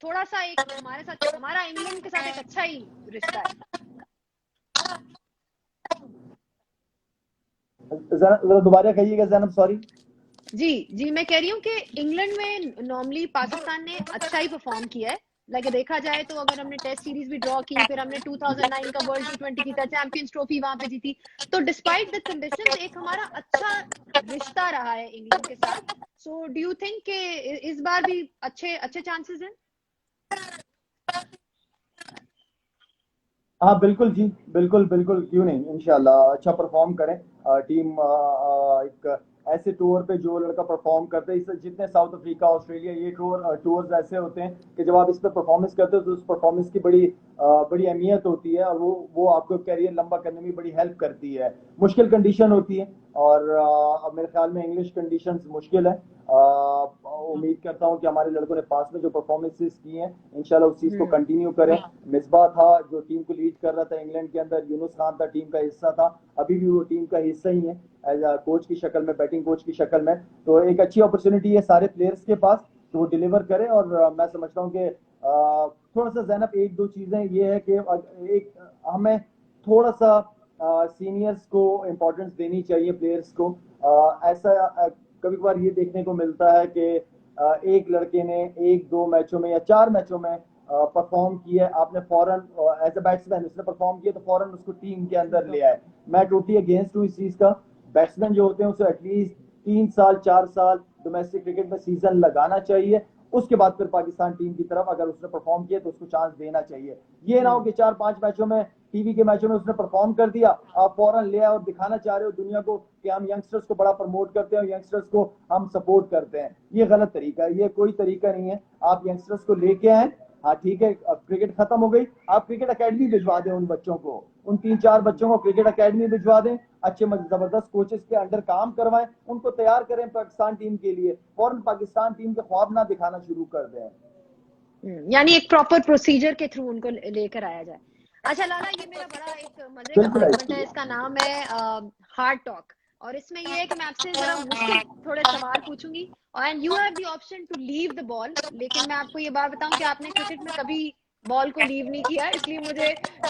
थोड़ा सा एक हमारे साथ, हमारा इंग्लैंड के साथ एक अच्छा ही रिश्ता है। जरा दोबारा कहिएगा जैनब, सॉरी। जी जी, मैं कह रही हूँ कि इंग्लैंड में नॉर्मली पाकिस्तान ने अच्छा ही परफॉर्म किया है। लाइक देखा जाए तो अगर हमने टेस्ट सीरीज भी ड्रॉ की, फिर हमने 2009 का वर्ल्ड T20 जीता, चैंपियंस ट्रॉफी वहां पे जीती, तो डिस्पाइट द कंडीशंस एक हमारा अच्छा रिश्ता रहा है इंग्लैंड के साथ। सो डू यू थिंक कि इस बार भी अच्छे अच्छे चांसेस हैं? हाँ बिल्कुल जी, बिल्कुल बिल्कुल, क्यों नहीं, इंशाल्लाह अच्छा परफॉर्म करें। टीम एक ऐसे टूर पे जो लड़का परफॉर्म करते हैं, इससे जितने साउथ अफ्रीका, ऑस्ट्रेलिया, ये टूर्स ऐसे होते हैं कि जब आप इस पे परफॉर्मेंस करते हो तो उस परफॉर्मेंस की बड़ी अहमियत होती है, और वो आपको कैरियर लंबा करने में बड़ी हेल्प करती है। मुश्किल कंडीशन होती है, और अब मेरे ख्याल में इंग्लिश कंडीशंस मुश्किल है। उम्मीद करता हूँ कि हमारे लड़कों ने पास में जो परफॉर्मेंसेस की हैं इंशाल्लाह उस चीज को कंटिन्यू करें। मिसबा था जो टीम को लीड कर रहा था इंग्लैंड के अंदर, यूनुस खान था टीम का हिस्सा था, अभी भी वो टीम का हिस्सा ही है एज अ कोच की शक्ल में, बैटिंग कोच की शक्ल में। तो एक अच्छी अपॉर्चुनिटी है सारे प्लेयर्स के पास, तो वो डिलीवर करें। और मैं समझता हूँ कि थोड़ा सा जैनब एक दो चीजें ये है कि एक हमें थोड़ा सा सीनियर्स को इम्पोर्टेंस देनी चाहिए, प्लेयर्स को। ऐसा कभी कभार ये देखने को मिलता है कि एक लड़के ने 1-2 मैचों में या 4 मैचों में परफॉर्म किया, आपने फौरन एज अ बैट्समैन उसने परफॉर्म किया तो फौरन उसको टीम के अंदर ले आए। मैं टोटली अगेंस्ट हूँ इस चीज का। बैट्समैन जो होते हैं उसे एटलीस्ट 3 साल 4 साल डोमेस्टिक क्रिकेट में सीजन लगाना चाहिए, उसके बाद फिर पाकिस्तान टीम की तरफ अगर उसने परफॉर्म किया तो उसको चांस देना चाहिए। ये ना हो कि 4-5 मैचों में, टीवी के मैचों में उसने परफॉर्म कर दिया, आप फौरन ले आए और दिखाना चाह रहे हो दुनिया को कि हम यंगस्टर्स को बड़ा प्रमोट करते हैं, यंगस्टर्स को हम सपोर्ट करते हैं। ये गलत तरीका है, ये कोई तरीका नहीं है। आप यंगस्टर्स को लेके आए, हाँ ठीक है, अब क्रिकेट खत्म हो गई, आप क्रिकेट अकेडमी भिजवा दें उन बच्चों को, उन 3-4 बच्चों को क्रिकेट अकेडमी भिजवा दें, अच्छे जबरदस्त कोचेस के अंडर काम करवाएं, उनको तैयार करें पाकिस्तान टीम के लिए, फौरन पाकिस्तान टीम के ख्वाब ना दिखाना शुरू कर दें। यानी एक प्रॉपर प्रोसीजर के थ्रू उनको लेकर आया जाए। अच्छा लाला, ये मेरा बड़ा एक मजे का बिल्कुल सेगमेंट है, ऐसे। इसका नाम है हार्ड टॉक। और इसमें ये है कि मैं आपसे जरा मुश्किल थोड़े सवाल पूछूंगी, and you have the option to leave the ball. लेकिन मैं आपको ये बात बताऊं कि आपने क्रिकेट में कभी बॉल को लीव नहीं किया, इसलिए मुझे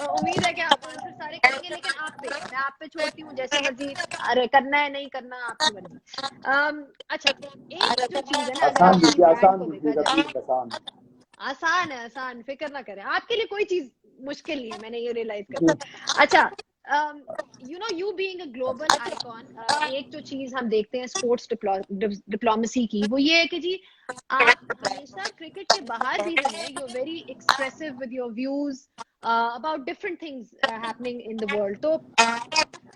उम्मीद है कि आप आंसर सारे करेंगे। लेकिन मैं आप पे छोड़ती हूँ, जैसे मर्जी, अरे करना है नहीं करना आपकी मर्जी। अच्छा, एक जो चीज है ना, अगर आसान आपके दीजिए, ब्रांड आसान को देखा दीजिएगा जाए, प्लीज, आसान। आसान है, आसान, फिक्र ना करें, आपके लिए कोई चीज मुश्किल नहीं है, मैंने ये रियलाइज कर जी। लिया। अच्छा, you being a global icon, एक जो चीज हम देखते हैं स्पोर्ट्स डिप्लोमेसी की, वो ये है कि जी आप हमेशा क्रिकेट के बाहर भी रहे हैं, you are very expressive with your views about different things happening in the world. तो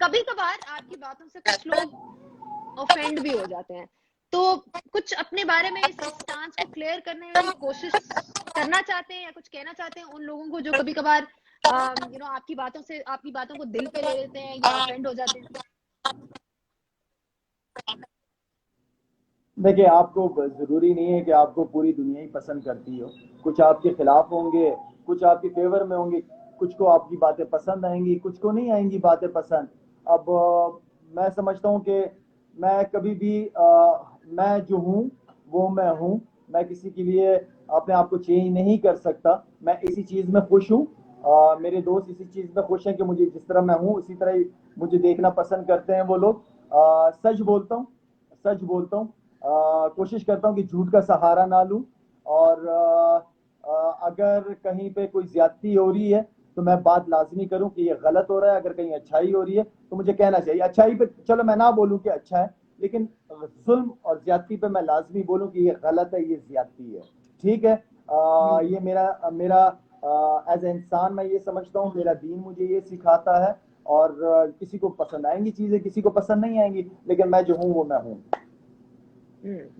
कभी कभार आपकी बातों से कुछ लोग ऑफेंड भी हो जाते हैं। तो कुछ अपने बारे में इस स्टांस को क्लियर करने की कोशिश करना चाहते हैं, या कुछ कहना चाहते हैं उन लोगों को जो कभी कभार आपकी बातों से, आपकी बातों को दिल पे ले लेते हैं या ऑफेंड हो जाते हैं? देखिए, आपको जरूरी नहीं है कि आपको पूरी दुनिया ही पसंद करती हो, कुछ आपके खिलाफ होंगे, कुछ आपके फेवर में होंगे, कुछ को आपकी बातें पसंद आएंगी, कुछ को नहीं आएंगी बातें पसंद। अब मैं समझता हूँ कि मैं कभी भी मैं जो हूँ वो मैं हूँ, मैं किसी के लिए अपने आप को चेंज नहीं कर सकता, मैं इसी चीज़ में खुश हूँ। मेरे दोस्त इसी चीज़ में खुश हैं कि मुझे जिस तरह मैं हूँ उसी तरह ही मुझे देखना पसंद करते हैं वो लोग। सच बोलता हूँ, सच बोलता हूँ, कोशिश करता हूँ कि झूठ का सहारा ना लूँ, और अगर कहीं पे कोई ज्यादती हो रही है तो मैं बात लाजमी करूं कि ये गलत हो रहा है, अगर कहीं अच्छाई हो रही है तो मुझे कहना चाहिए। अच्छाई पे चलो मैं ना बोलूं कि अच्छा है, लेकिन जुल्म और ज्यादती पे मैं लाजमी बोलूं कि ये गलत है, ये ज्यादती है। ठीक है, ये मेरा मेरा एज ए इंसान मैं ये समझता हूँ, मेरा दीन मुझे ये सिखाता है, और किसी को पसंद आएंगी चीजें, किसी को पसंद नहीं आएंगी, लेकिन मैं जो हूँ वो मैं हूँ।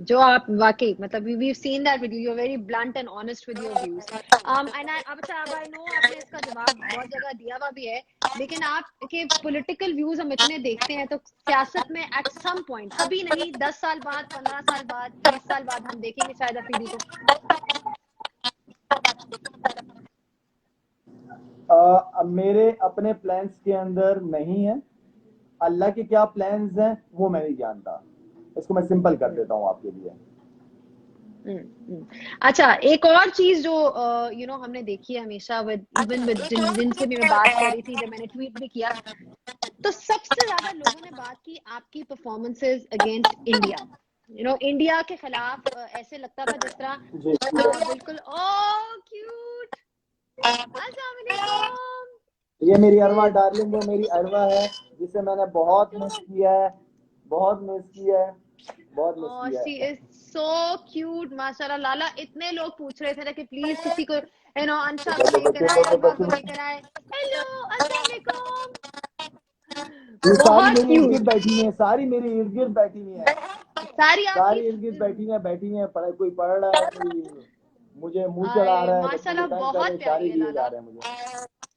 जो आप वाकई मतलब we've seen that with you, you're very blunt and honest with your views, and I अब अच्छा अब I know आपने इसका जवाब बहुत जगह दिया हुआ भी है, लेकिन आपके पॉलिटिकल व्यूज हम इतने देखते हैं तो सियासत में एट सम पॉइंट, अभी नहीं 10 साल बाद, 15 साल बाद, 20 साल बाद हम देखेंगे शायद अफरीदी को। मेरे अपने प्लान्स के अंदर नहीं है, अल्लाह के क्या प्लान्स हैं वो मैं नहीं जानता, इसको मैं सिंपल कर देता हूँ आपके लिए। अच्छा, एक और चीज जो हमने देखी है हमेशा विद इवन विद जिनसे भी मैं बात कर रही थी, जब मैंने ट्वीट भी किया, तो सबसे ज्यादा लोगों ने बात की आपकी परफॉर्मेंसेस अगेंस्ट इंडिया। इंडिया के खिलाफ ऐसे लगता था जिस तरह जी बिल्कुल ओ क्यूट, अस्सलाम वालेकुम। ये मेरी अरवा डार्लिंग है, मेरी अरवा है जिसे मैंने बहुत मिस किया है, बहुत मिस किया है, बहुत मिस Oh, किया she है। is so cute, माशाल्लाह। लाला, इतने लोग पूछ रहे थे ना कि प्लीज किसी को अंशा को लेकर आए, अरबा को लेकर आए। हेलो, अस्सलाम वालेकुम। ये सारी बहुत मेरे इर्द गिर्द क्यूट, बैठी हुई है, सारी मेरे इर्द गिर्द बैठी हुई है, सारी आपकी सारी इर्द गिर्द बैठी हुई है, कोई पढ़ रहा है, कोई मुझे मुंह चढ़ा रहा है, बस मुझे माशाल्लाह तंग कर रहे बहुत हैं, इशारे प्यारी है दिए जा लाला। रहे हैं मुझे।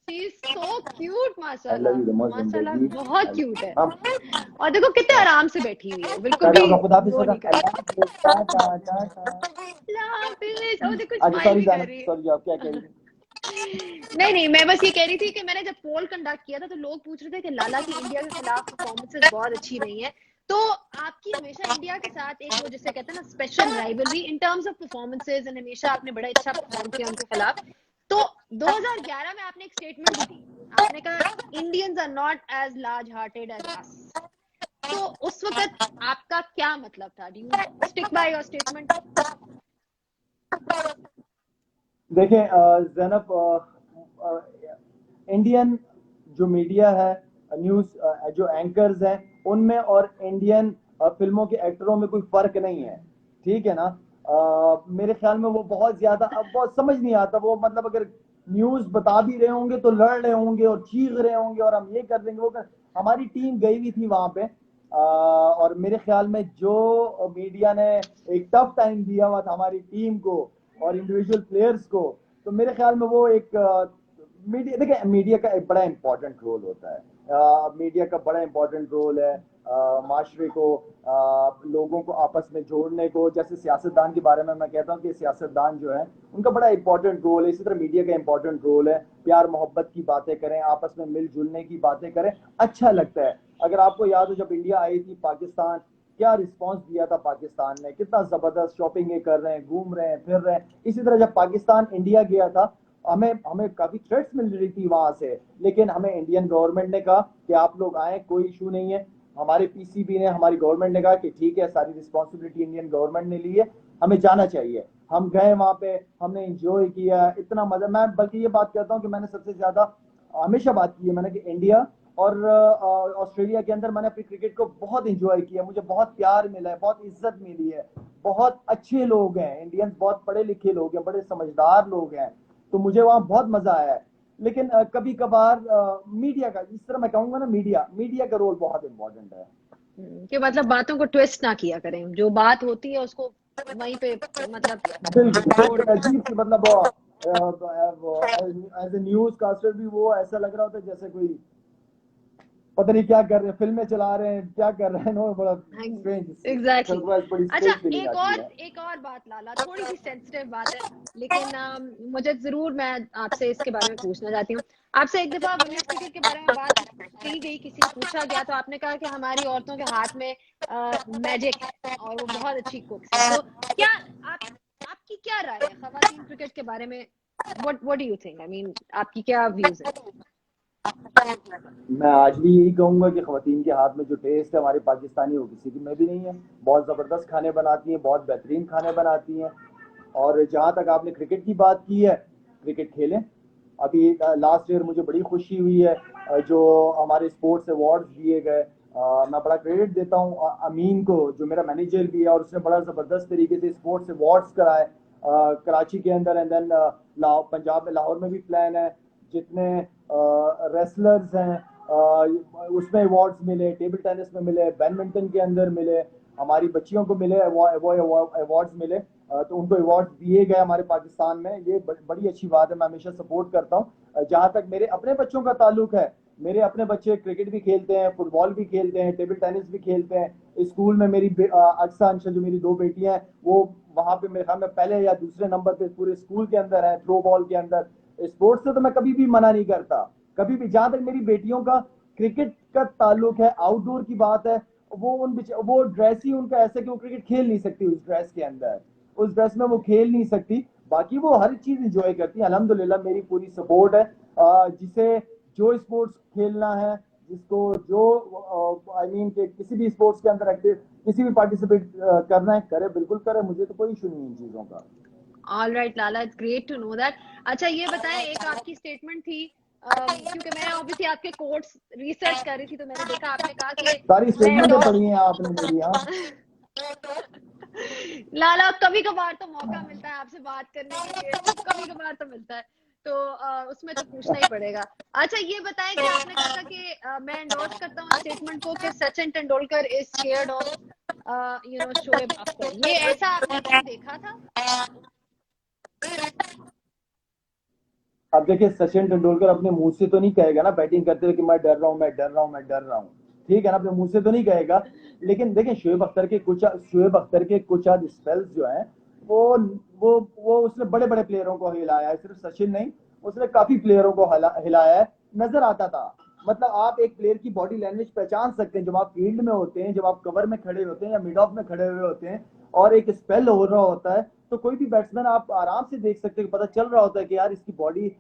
She is so cute, I love माशाल्लाह। यू द मोस्ट माशाल्लाह जिंदगी। बहुत क्यूट है। हम और देखो कितने आराम से बैठी हुई है, बिल्कुल भी पहले खुदा हाफिज वो का नहीं कर रही। टाटा टाटा। अल्लाह हाफिज। और देखो अच्छा स्माइल सॉरी भी कर जाना, रही सॉरी, आप क्या कह रही है। थी? नहीं नहीं, मैं बस ये कह रही थी कि मैंने जब पोल कंडक्ट किया था तो लोग पूछ रहे थे कि लाला की इंडिया के खिलाफ परफॉर्मेंसेस बहुत अच्छी रही हैं, तो आपकी हमेशा इंडिया के साथ एक वो जिसे कहते हैं ना special rivalry in terms of performances, and हमेशा आपने बड़ा अच्छा परफॉर्म किया उनके खिलाफ। तो 2011 में आपने एक स्टेटमेंट भी दी, आपने कहा Indians are not as large hearted as us. तो उस वक्त आपका क्या मतलब था? Do you stick by your statement? देखें जैनब, इंडियन जो मीडिया है, न्यूज़ जो एंकर्स हैं, उनमें और इंडियन फिल्मों के एक्टरों में कोई फर्क नहीं है, ठीक है ना। मेरे ख्याल में वो बहुत ज्यादा अब बहुत समझ नहीं आता, वो मतलब अगर न्यूज़ बता भी रहे होंगे तो लड़ रहे होंगे और चीख रहे होंगे और हम ये कर देंगे वो कर। हमारी टीम गई हुई थी वहां पे, और मेरे ख्याल में जो मीडिया ने एक टफ टाइम दिया हुआ था हमारी टीम को और इंडिविजुअल प्लेयर्स को, तो मेरे ख्याल में वो एक मीडिया, देखिए मीडिया का एक बड़ा इंपॉर्टेंट रोल होता है, मीडिया का बड़ा इंपॉर्टेंट रोल है माशरे को, लोगों को आपस में जोड़ने को। जैसे सियासतदान के बारे में मैं कहता हूँ कि सियासतदान जो है उनका बड़ा इंपॉर्टेंट रोल है, इसी तरह मीडिया का इंपॉर्टेंट रोल है। प्यार मोहब्बत की बातें करें, आपस में मिलजुलने की बातें करें, अच्छा लगता है। अगर आपको याद हो जब इंडिया आई थी पाकिस्तान, क्या रिस्पांस दिया था पाकिस्तान ने, कितना जबरदस्त शॉपिंग कर रहे हैं, घूम रहे हैं, फिर रहे हैं। इसी तरह जब पाकिस्तान इंडिया गया था, हमें हमें काफी थ्रेट्स मिल रही थी वहां से, लेकिन हमें इंडियन गवर्नमेंट ने कहा कि आप लोग आए, कोई इशू नहीं है। हमारे पीसीबी ने, हमारी गवर्नमेंट ने कहा कि ठीक है, सारी रिस्पॉन्सिबिलिटी इंडियन गवर्नमेंट ने ली है, हमें जाना चाहिए। हम गए वहां पे, हमने एंजॉय किया, इतना मजा। मैं बल्कि ये बात कहता हूँ कि मैंने सबसे ज्यादा हमेशा बात की है मैंने कि इंडिया और ऑस्ट्रेलिया के अंदर मैंने अपनी क्रिकेट को बहुत इंजॉय किया, मुझे बहुत प्यार मिला है, बहुत इज्जत मिली है, बहुत अच्छे लोग हैं इंडियंस, बहुत पढ़े लिखे लोग हैं, बड़े समझदार लोग हैं, तो मुझे वहाँ बहुत मजा आया है। लेकिन कभी कभार मीडिया का, जिस तरह मैं कहूंगा ना, मीडिया का रोल बहुत इंपॉर्टेंट है। कि मतलब बातों को ट्विस्ट ना किया करें, जो बात होती है उसको वहीं पे मतलब छोड़ बिल्कुल दें। अजीब सी, मतलब एज ए न्यूज कास्टर भी वो ऐसा लग रहा होता है जैसे कोई पता नहीं क्या कर रहे हैं, फिल्में चला रहे हैं, क्या कर रहे हैं, नो, बड़ा स्ट्रेंज, एग्जैक्टली। सरप्राइज, बड़ी अच्छा, स्ट्रेंज फीलिंग आती है। एक और बात लाला, थोड़ी सी सेंसिटिव बात है, लेकिन मुझे जरूर, मैं आपसे इसके बारे में पूछना चाहती हूँ। आपसे एक दफा वुमेन्स क्रिकेट के बारे में बात कही गई, किसी ने पूछा गया, तो आपने कहा कि हमारी औरतों के हाथ में मैजिक है और वो बहुत अच्छी कुक्स हैं। तो क्या आप आपकी क्या राय है खवातीन क्रिकेट के बारे में? What do you think, I mean, आपकी क्या व्यूज है? मैं आज भी यही कहूंगा कि खवातीन के हाथ में जो टेस्ट है हमारे पाकिस्तानी, वो किसी की में भी नहीं है। बहुत ज़बरदस्त खाने बनाती हैं, बहुत बेहतरीन खाने बनाती हैं। और जहाँ तक आपने क्रिकेट की बात की है, क्रिकेट खेलें। अभी लास्ट ईयर मुझे बड़ी खुशी हुई है जो हमारे स्पोर्ट्स अवार्ड्स दिए गए। मैं बड़ा क्रेडिट देता हूँ अमीन को, जो मेरा मैनेजर भी है, और उसने बड़ा ज़बरदस्त तरीके से स्पोर्ट्स अवार्ड्स कराए कराची के अंदर, एंड देन पंजाब में, लाहौर में भी प्लान है। जितने रेसलर्स हैं उसमें अवार्ड्स मिले, टेबल टेनिस में मिले, बैडमिंटन के अंदर मिले, हमारी बच्चियों को मिले, वो अवार्ड्स मिले। तो उनको अवार्ड दिए गए हमारे पाकिस्तान में, ये बड़ी अच्छी बात है। मैं हमेशा सपोर्ट करता हूँ। जहाँ तक मेरे अपने बच्चों का ताल्लुक है, मेरे अपने बच्चे क्रिकेट भी खेलते हैं, फुटबॉल भी खेलते हैं, टेबल टेनिस भी खेलते हैं। स्कूल में मेरी अक्सा अंशा, जो मेरी दो बेटियां हैं, वो वहाँ पे मेरे ख्याल में पहले या दूसरे नंबर पे पूरे स्कूल के अंदर है थ्रो बॉल के अंदर। स्पोर्ट्स से तो मैं कभी भी मना नहीं करता, कभी भी। जहां तक मेरी बेटियों का क्रिकेट का ताल्लुक है, आउटडोर की बात है, वो ड्रेस ही उनका ऐसा कि वो क्रिकेट खेल नहीं सकती उस ड्रेस के अंदर, उस ड्रेस में वो खेल नहीं सकती। बाकी वो हर चीज इंजॉय करती है। अल्हम्दुलिल्लाह मेरी पूरी सपोर्ट है। जिसे जो स्पोर्ट्स खेलना है, जिसको जो आई मीन कि किसी भी स्पोर्ट्स के अंदर एक्टिव, किसी भी पार्टिसिपेट करना है, करे, बिल्कुल करे। मुझे तो कोई इशू नहीं है इन चीजों का। All right Lala, it's great to know that. अच्छा, ये बताएं, एक आपकी स्टेटमेंट थी, क्योंकि मैं ऑब्वियसली आपके कोट्स रिसर्च कर रही थी, तो मैंने देखा आपने कहा कि सारी मैं स्टेटमेंटें एंडोर्स पढ़ी हैं आपने मेरी, हाँ। लाला, कभी कभार तो मौका मिलता है आपसे बात करने के लिए, तो कभी कभार तो मिलता है, तो उसमें तो पूछना ही पड़ेगा। अच्छा, ये बताएं कि आपने कहा था कि मैं एंडोर्स करता हूँ स्टेटमेंट को कि Sachin Tendulkar is scared of Shoaib Akhtar. ये ऐसा आपने कहीं देखा था? अब देखिए, सचिन तेंदुलकर अपने मुंह से तो नहीं कहेगा ना बैटिंग करते हुए कि मैं डर रहा हूं, मैं डर रहा हूं, मैं डर रहा हूं। ठीक है ना, अपने मुंह से तो नहीं कहेगा। लेकिन देखिए, शोएब अख्तर के कुछ आध स्पेल्स जो हैं, वो वो उसने बड़े बड़े प्लेयरों को हिलाया है, सिर्फ सचिन नहीं, उसने काफी प्लेयरों को हिलाया है। नजर आता था, मतलब आप एक प्लेयर की बॉडी लैंग्वेज पहचान सकते हैं जब आप फील्ड में होते हैं, जब आप कवर में खड़े होते हैं या मिड ऑफ में खड़े हुए होते हैं, और एक स्पेल हो रहा होता है, तो कोई भी बैट्समैन आप आराम से देख सकते हैं, पता चल रहा होता है कि यार इसकी बॉडी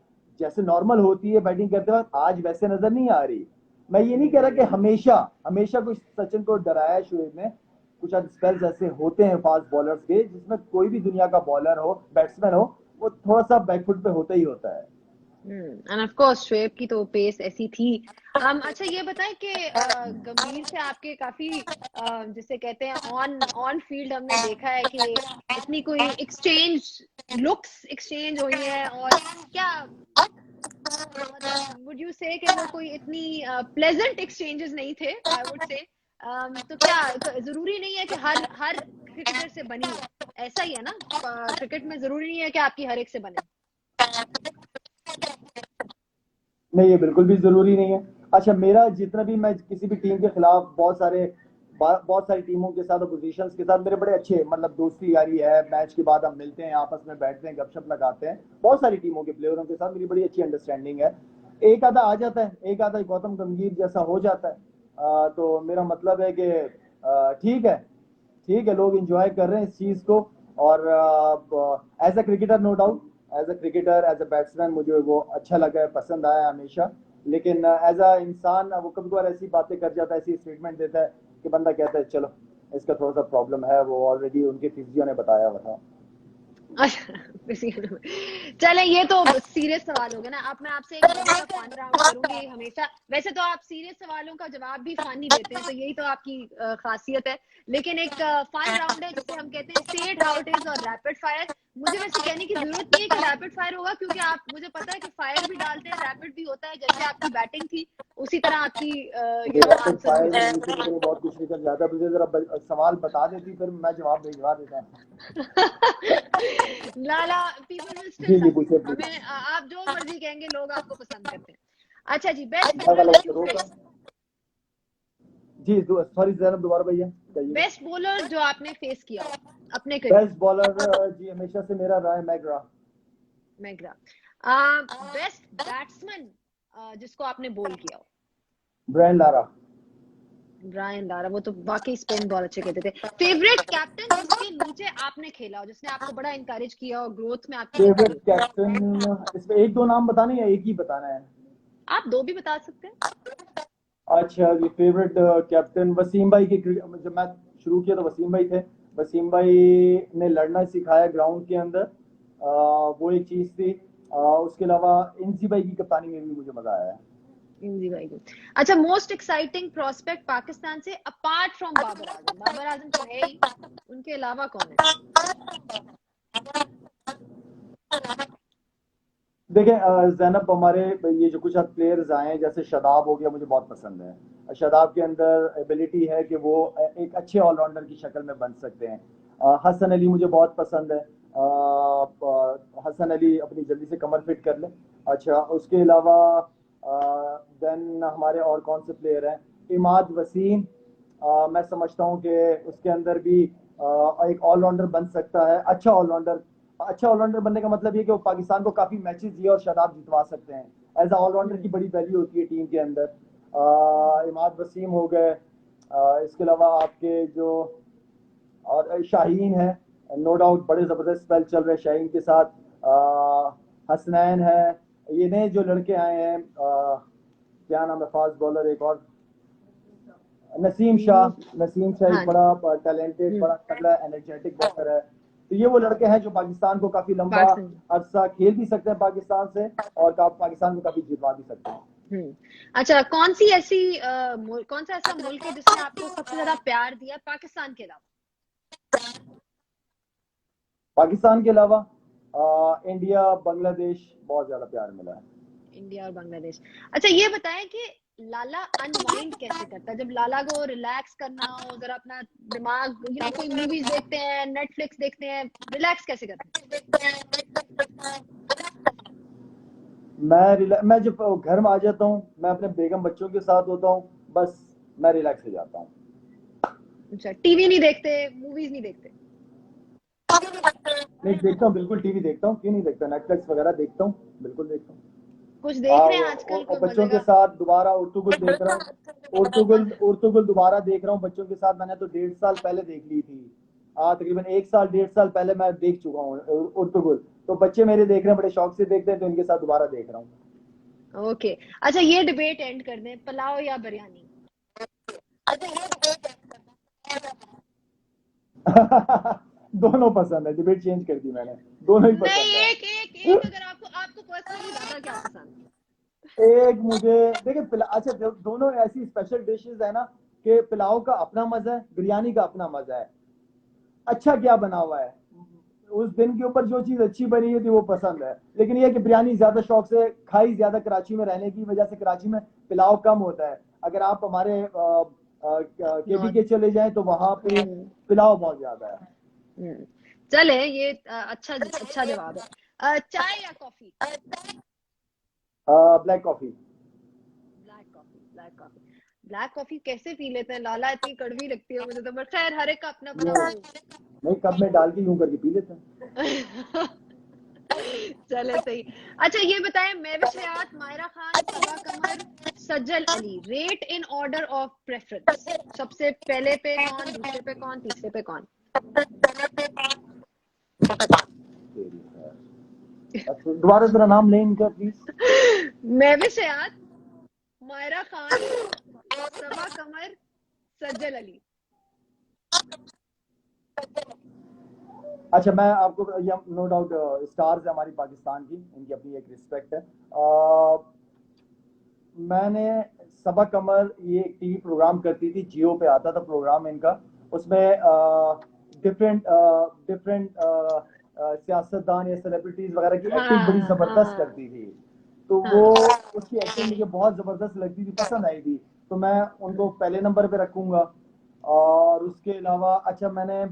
जैसे नॉर्मल होती है बैटिंग करते वक्त, आज वैसे नजर नहीं आ रही। मैं ये नहीं कह रहा कि हमेशा हमेशा कुछ सचिन को डराया है शोएब ने। कुछ स्पेल्स ऐसे होते हैं फास्ट बॉलर्स के, जिसमें कोई भी दुनिया का बॉलर हो, बैट्समैन हो, वो थोड़ा सा बैकफुट पे होता ही होता है। एंड ऑफ कोर्स शोएब की तो पेस ऐसी थी। अच्छा, ये बताएं कि गंभीर से आपके काफी जिसे कहते हैं ऑन ऑन फील्ड हमने देखा है कि इतनी कोई लुक्स एक्सचेंज हुई है, और क्या मतलब वुड यू से कि वो कोई इतनी प्लेजेंट एक्सचेंजेस नहीं थे, आई वुड से। तो क्या जरूरी नहीं है कि हर हर क्रिकेटर से बनी हो, ऐसा ही है ना? क्रिकेट में जरूरी नहीं है कि आपकी हर एक से बने। नहीं, ये बिल्कुल भी जरूरी नहीं है। अच्छा, मेरा जितना भी, मैं किसी भी टीम के खिलाफ बहुत सारी टीमों के साथ, अपोजिशन के साथ मेरे बड़े अच्छे, मतलब दोस्ती यारी है। मैच के बाद हम मिलते हैं, आपस में बैठते हैं, गपशप लगाते हैं। बहुत सारी टीमों के प्लेयरों के साथ मेरी बड़ी अच्छी अंडरस्टैंडिंग है। एक आधा आ जाता है, एक आधा गौतम गंभीर जैसा हो जाता है। तो मेरा मतलब है कि ठीक है, ठीक है, लोग इंजॉय कर रहे हैं इस चीज को। और as a cricketer, no doubt, as a cricketer, as a batsman, मुझे वो अच्छा लगा है, पसंद आया हमेशा। लेकिन एज अ इंसान वो कभी कभार ऐसी बातें कर जाता है, ऐसी स्टेटमेंट देता है कि बंदा कहता है चलो, इसका थोड़ा सा प्रॉब्लम है, वो ऑलरेडी उनके फिजियो ने बताया हुआ था। चले, ये तो सीरियस सवाल हो गया ना। अब मैं आपसे एक मजे का फन राउंड करूंगी हमेशा। वैसे तो आप सीरियस सवालों का जवाब भी फन ही देते हैं, तो यही तो आपकी खासियत है। लेकिन एक फन राउंड है जिसे हम कहते हैं से इट हाउ इट इज और रैपिड फायर। मुझे वैसे कहने की जरूरत नहीं है कि रैपिड फायर होगा, क्योंकि आप, मुझे पता है कि फायर भी डालते हैं, रैपिड भी होता है। जैसे आपकी बैटिंग थी उसी तरह आपकी रैपिड आंसर्स भी फायर होंगे। में मुझे तो बहुत कुछ निकल जाता है। मुझे जरा सवाल बता देती, फिर मैं जवाब भिजवा देता। लाला, पीपल विल स्टिल जी जी, लव यू। पूछे हमें पूछे। आप जो मर्जी कहेंगे, लोग आपको पसंद करते हैं। अच्छा जी, बेस्ट मैं बॉलर वाला दैट यू रोका। फेस। जी सॉरी जैनब, दोबारा भैया कहिए। बेस्ट बॉलर जो आपने फेस किया हो अपने करियर। बेस्ट बॉलर जी हमेशा से मेरा रहा है मैग्रा। मैग्रा। बेस्ट बैट्समैन जिसको आपने बोल किया हो। Brian Lara. ब्रायन लारा, वो तो वाकई स्पिन बहुत अच्छे कहते थे। फेवरेट कैप्टन जिसके नीचे आपने खेला हो, जिसने आपको बड़ा इंकरेज किया हो, ग्रोथ में आपकी हेल्प की फेवरेट हो। कैप्टन, इसमें एक दो नाम बताने या एक ही बताना है? आप दो भी बता सकते हैं। अच्छा जी, फेवरेट कैप्टन वसीम भाई के। जब मैं शुरू किया तो वसीम भाई थे। वसीम भाई ने लड़ना सिखाया ग्राउंड के अंदर, वो एक चीज थी। उसके अलावा इंसी भाई की कप्तानी में भी मुझे मजा आया है। इंजी भाई को। अच्छा, मोस्ट एक्साइटिंग प्रोस्पेक्ट पाकिस्तान से अपार्ट फ्रॉम बाबर आजम। बाबर आजम तो है ही, उनके अलावा कौन है? देखिए जैनब, हमारे ये जो कुछ प्लेयर्स आए हैं, जैसे शादाब हो गया, मुझे बहुत पसंद है। शादाब के अंदर एबिलिटी है कि वो एक अच्छे ऑलराउंडर की शक्ल में बन सकते हैं। हसन अली मुझे बहुत पसंद है। हसन अली अपनी जल्दी से कमर फिट कर ले। अच्छा, उसके अलावा देन हमारे और कौन से प्लेयर हैं? इमाद वसीम, मैं समझता हूँ कि उसके अंदर भी एक ऑलराउंडर बन सकता है, अच्छा ऑलराउंडर। अच्छा ऑलराउंडर बनने का मतलब ये कि वो पाकिस्तान को काफी मैचेस ये और शादाब जितवा सकते हैं। एज अ ऑलराउंडर की बड़ी वैल्यू होती है टीम के अंदर। इमाद वसीम हो गए। इसके अलावा आपके जो और शाहीन है, नो डाउट बड़े जबरदस्त स्पेल चल रहे हैं शाहीन के साथ। हसनैन है। ये नए जो लड़के आए हैं, क्या नाम है फास्ट बॉलर एक और? नसीम शाह। नसीम शाह एक हाँ। बड़ा टैलेंटेड, बड़ा तगड़ा एनर्जेटिक बॉलर है। तो ये वो लड़के हैं जो पाकिस्तान को काफी लंबा पाकिस्तान। अरसा खेल भी सकते हैं पाकिस्तान से, और पाकिस्तान को काफी जितवा भी सकते हैं। अच्छा, कौन सी ऐसी कौन सा ऐसा मुल्क है जिसने आपको सबसे ज्यादा प्यार दिया पाकिस्तान के अलावा? पाकिस्तान के अलावा इंडिया, बांग्लादेश, बहुत ज्यादा प्यार मिला है। इंडिया और बांग्लादेश। अच्छा, ये बताएं कि लाला अनवाइंड कैसे करता है? जब लाला को रिलैक्स करना हो, जरा अपना दिमाग, कोई मूवीज देखते हैं, नेटफ्लिक्स देखते हैं, रिलैक्स कैसे करते हैं? मैं जब घर में आ जाता हूँ, मैं अपने बेगम बच्चों के साथ होता हूँ, बस मैं रिलैक्स हो जाता हूँ। अच्छा, टीवी नहीं देखते, मूवीज नहीं देखते? नहीं, देखता हूँ, बिल्कुल टीवी देखता हूँ, क्यों नहीं देखता, नेटफ्लिक्स वगैरह देखता हूँ, बिल्कुल देखता हूँ। कुछ देख रहे हैं आजकल और कोई बच्चों मजे के का? साथ दोबारा उर्तुगुल देख रहा हूँ। उर्तुगुल दोबारा देख रहा हूँ बच्चों के साथ। मैंने तो 1.5 साल पहले देख ली थी। तकरीबन 1 साल 1.5 साल पहले मैं देख चुका हूँ उर्तुगुल। तो बच्चे मेरे देख रहे हैं, बड़े शौक से देखते हैं, तो इनके साथ दोबारा देख रहा हूँ। ओके। अच्छा, ये डिबेट एंड कर दें, पुलाव या बिरयानी? दोनों पसंद है, डिबेट चेंज कर दी मैंने। दोनों ही नहीं, पसंद है। एक एक एक, अगर आपको आपको पर्सनली ज्यादा क्या पसंद? एक मुझे, देखिए अच्छा, दोनों ऐसी स्पेशल डिशेस है ना, कि पुलाव का अपना मजा है, बिरयानी का अपना मजा है। अच्छा क्या बना हुआ है, उस दिन के ऊपर जो चीज अच्छी बनी हुई थी वो पसंद है। लेकिन ये है कि बिरयानी ज्यादा शौक से खाई, ज्यादा कराची में रहने की वजह से कराची में पुलाव कम होता है। अगर आप हमारे केबी नॉर्थ। के चले जाएं तो वहां पे पुलाव बहुत ज्यादा है। चले, ये अच्छा अच्छा जवाब है। चाय या coffee? Black coffee. Black coffee, black coffee. Black coffee कैसे पी लेते हैं लाला? इतनी कड़वी लगती है मुझे तो, बट खैर हर एक का अपना अपना यूं, वो। नहीं, कप में डाल के यूं करके पी लेते हैं। चले, सही। अच्छा, ये बताएं, Mahwish Hayat, Mayra Khan, Saba Qamar, Sajal Ali, rate in order of preference. सबसे पहले पे कौन, दूसरे पे कौन, तीसरे पे कौन? अच्छा, दोबारा जरा नाम लें इनका प्लीज। महविश हयात, मायरा खान, सबा कमर, सज्जल अली। अच्छा, मैं आपको, ये नो डाउट स्टार्स है हमारी पाकिस्तान की, इनकी अपनी एक रिस्पेक्ट है। मैंने सबा कमर, ये एक टीवी प्रोग्राम करती थी, जियो पे आता था प्रोग्राम इनका। उसमें डिफरेंट डिफरेंट सियासतदान या सेलिब्रिटीज वगैरह की हाँ एक्टिंग बड़ी हाँ जबरदस्त हाँ करती थी। तो वो, हाँ। उसकी एक्टिंग मुझे बहुत जबरदस्त लगती थी, पसंद आई थी। तो मैं उनको पहले नंबर पे रखूंगा। और उसके अलावा अच्छा, मैंने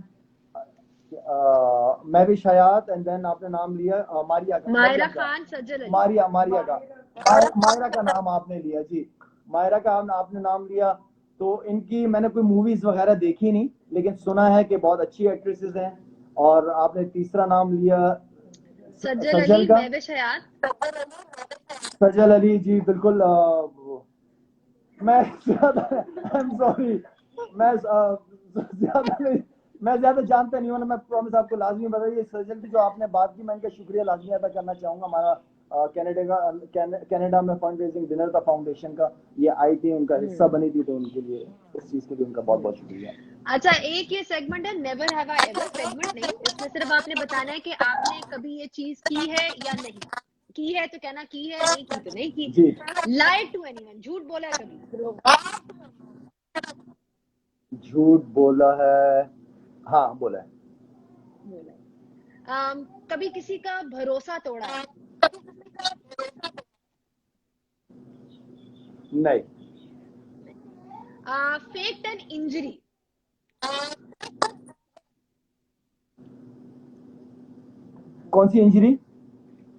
महविश हयात, एंड देन आपने नाम लिया मारिया का, मायरा मरियम का। खान, सज्जल अली। मारिया मारिया का। मायरा का नाम आपने लिया जी। मायरा का आपने नाम लिया। तो इनकी मैंने कोई मूवीज वगैरह देखी नहीं, लेकिन सुना है कि बहुत अच्छी एक्ट्रेसेस हैं। और आपने तीसरा नाम लिया सज्जल सजल अली, का। महविश हयात। सजल अली जी बिल्कुल। मैं ज्यादा आई एम सॉरी, मैं ज्यादा नहीं, मैं ज्यादा जानता नहीं हूँ ना। मैं प्रॉमिस आपको लाजमी बताइए सजल की जो आपने बात की, मैं इनका शुक्रिया लाजमी अदा करना चाहूंगा। हमारा कनाडा में फंड रेजिंग डिनर था फाउंडेशन का, ये आई थी, उनका हिस्सा हम्म बनी थी, तो उनके लिए इस चीज के लिए उनका बहुत हम्म। बहुत शुक्रिया। अच्छा, एक ये सेगमेंट है never have I ever, segment नहीं, इसमें सिर्फ आपने बताना है कि आपने कभी ये चीज की है या नहीं। की है तो कहना की है, नहीं की तो नहीं की। जी। लाइड टू एनीवन, झूठ बोला है कभी? झूठ बोला है, हाँ बोला है। बोला है। कभी किसी का भरोसा तोड़ा है? नहीं। Faked an injury? कौन सी इंजरी?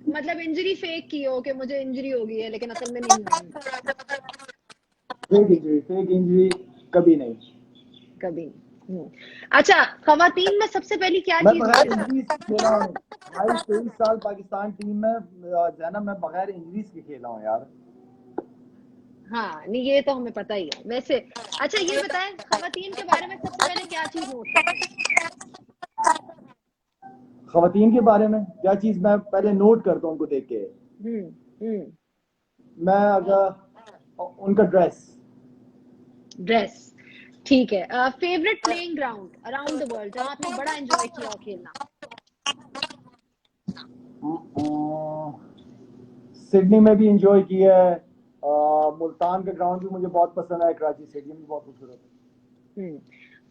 मतलब इंजरी फेक की हो कि मुझे इंजरी हो गई है लेकिन असल में नहीं हुई। फेक इंजरी, फेक इंजरी कभी नहीं। कभी नहीं। अच्छा, खवातीन में सबसे पहली क्या मैं चीज बगैर नोटिस इंजरीज के खेला हूँ भाई, 23 साल पाकिस्तान टीम में जैनब, मैं बगैर इंजरीज के खेला हूँ यार। हाँ नहीं, ये तो हमें पता ही है वैसे। अच्छा ये बताएं, खवातीन के बारे में सबसे पहले क्या चीज नोट करते हैं? खवातीन के बारे में क्या चीज मैं पहले नोट करता हूँ उनको देख के? हम्म। मैं अगर उनका ड्रेस। ड्रेस। ठीक है। Favourite playing ground around the world, जहां आपने बड़ा एंजॉय किया हो खेलना? सिडनी में भी इंजॉय किया है। मुल्तान का ग्राउंड भी मुझे बहुत पसंद है, कराची स्टेडियम भी बहुत खूबसूरत हम्म।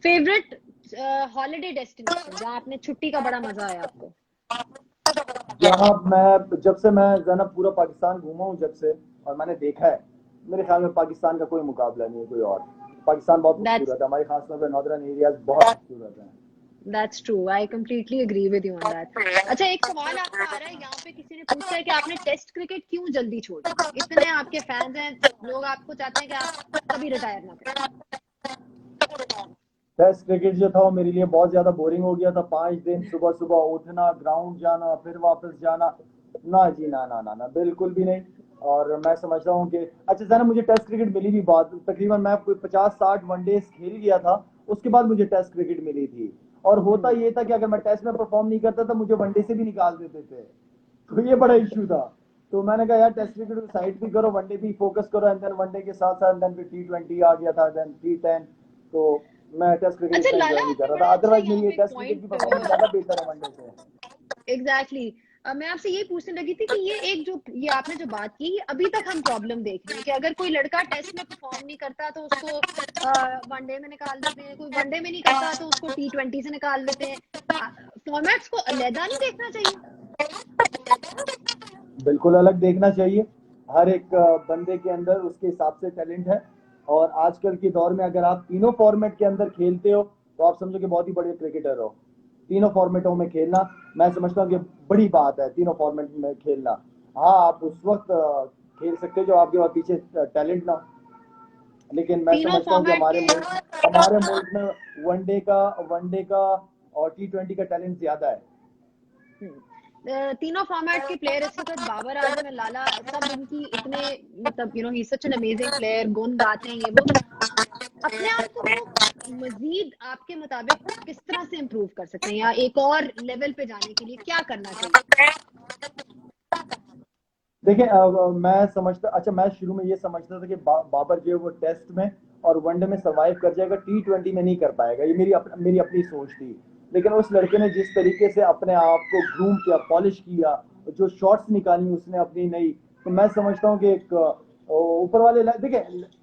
फेवरेट हॉलिडे डेस्टिनेशन, जहां आपने छुट्टी का बड़ा मजा आया आपको? है। जहाँ मैं, जब से मैं जनाब पूरा पाकिस्तान घूमा हूँ जब से, और मैंने देखा है, मेरे ख्याल में पाकिस्तान का कोई मुकाबला नहीं है कोई और। पाकिस्तान बहुत दैट्स खूबसूरत है, हमारी खासतौर पर नॉर्दर्न एरियाज बहुत खूबसूरत है। That's true, I completely agree with you on that. अच्छा, एक सवाल आपका आ रहा है यहाँ पे, किसी ने पूछा है कि आपने टेस्ट क्रिकेट क्यों जल्दी छोड़ी? इतने आपके फैंस हैं, लोग आपको चाहते हैं कि आप कभी रिटायर ना करें। टेस्ट क्रिकेट जो था वो मेरे लिए बहुत ज्यादा बोरिंग हो गया था। 5 दिन सुबह सुबह उठना, ग्राउंड जाना, फिर वापस जाना, ना जी ना ना ना ना, बिल्कुल भी नहीं। और मैं समझता हूँ कि अच्छा सर, मुझे टेस्ट क्रिकेट मिली भी बाद, तकरीबन मैं कोई 50-60 वनडेज खेल गया था, उसके बाद मुझे टेस्ट क्रिकेट मिली थी। और होता हम्म ये था कि अगर मैं टेस्ट में परफॉर्म नहीं करता था, मुझे वनडे से भी निकाल देते थे, तो ये बड़ा इशू था। तो मैंने कहा यार टेस्ट क्रिकेट साइड भी करो, वनडे भी फोकस करो, एंड देन वनडे के साथ साथ देन फिर T20 आ गया था, देन T10। तो मैं टेस्ट क्रिकेट अच्छा इतना एंजॉय लाला, नहीं कर आपने रहा बड़ा था, अच्छा अदरवाइज यहाँ मेरी ये पे एक टेस्ट क्रिकेट की परफॉर्मेंस पॉइंट, ज्यादा बेहतर है वनडे से। एग्जैक्टली मैं आपसे ये पूछने लगी थी कि ये एक जो ये आपने जो बात की, अभी तक हम प्रॉब्लम देख रहे हैं कि अगर कोई लड़का टेस्ट में परफॉर्म नहीं करता तो उसको वनडे में निकाल देते हैं, कोई वनडे में नहीं करता तो उसको T20 से निकाल देते हैं। फॉर्मेट्स को अलहदा नहीं देखना चाहिए? बिल्कुल अलग देखना चाहिए। हर एक बंदे के अंदर उसके हिसाब से टैलेंट है। और आजकल के दौर में अगर आप तीनों फॉर्मेट के अंदर खेलते हो, तो आप समझो कि बहुत ही बड़े क्रिकेटर हो। तीनों फॉर्मेटों में खेलना, मैं समझता हूँ कि बड़ी बात है तीनों फॉर्मेट में खेलना। हाँ, आप उस वक्त खेल सकते हो जो आपके पास पीछे टैलेंट ना हो, लेकिन मैं तीनों समझता हूँ कि फॉर्मेट के हमारे मुल्क में वनडे का और T20 का टैलेंट ज्यादा है। तीनों फॉर्मेट के प्लेयर इस वक्त, बाबर आजम है, लाला, सब इनकी इतने, मतलब ही सच एन अमेजिंग प्लेयर, गुण गाते हैं ये वो। अपने आप को वो मजीद आपके मुताबिक किस तरह से इम्प्रूव कर सकते हैं, या एक और लेवल पे जाने के लिए क्या करना चाहिए? देखिए मैं समझता, अच्छा मैं शुरू में ये समझता था कि बाबर जो है वो टेस्ट में और वनडे में सरवाइव कर जाएगा, T20 में नहीं कर पाएगा, ये मेरी अपनी सोच थी। लेकिन उस लड़के ने जिस तरीके से अपने आप को ग्रूम किया, पॉलिश किया, जो शॉट्स निकाली उसने अपनी नई, तो मैं समझता हूँ कि एक ऊपर वाले देखिए,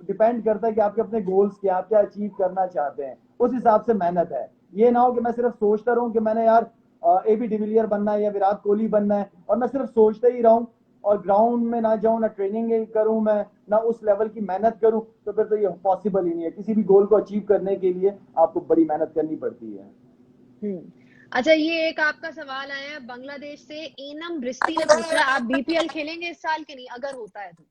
डिपेंड करता है कि आपके अपने गोल्स क्या, आप क्या अचीव करना चाहते हैं, उस हिसाब से मेहनत है। ये ना हो कि मैं सिर्फ सोचता रहूं कि मैंने यार AB डिविलियर बनना है या विराट कोहली बनना है, और मैं सिर्फ सोचता ही रहूं और ग्राउंड में ना जाऊं, ना ट्रेनिंग करूं मैं, ना उस लेवल की मेहनत करूं, तो फिर तो ये पॉसिबल ही नहीं है। किसी भी गोल को अचीव करने के लिए आपको बड़ी मेहनत करनी पड़ती है। अच्छा, ये एक आपका सवाल आया है बांग्लादेश से, एनम रिश्ती ने पूछा है, आप BPL खेलेंगे इस साल के नहीं, अगर होता है तो?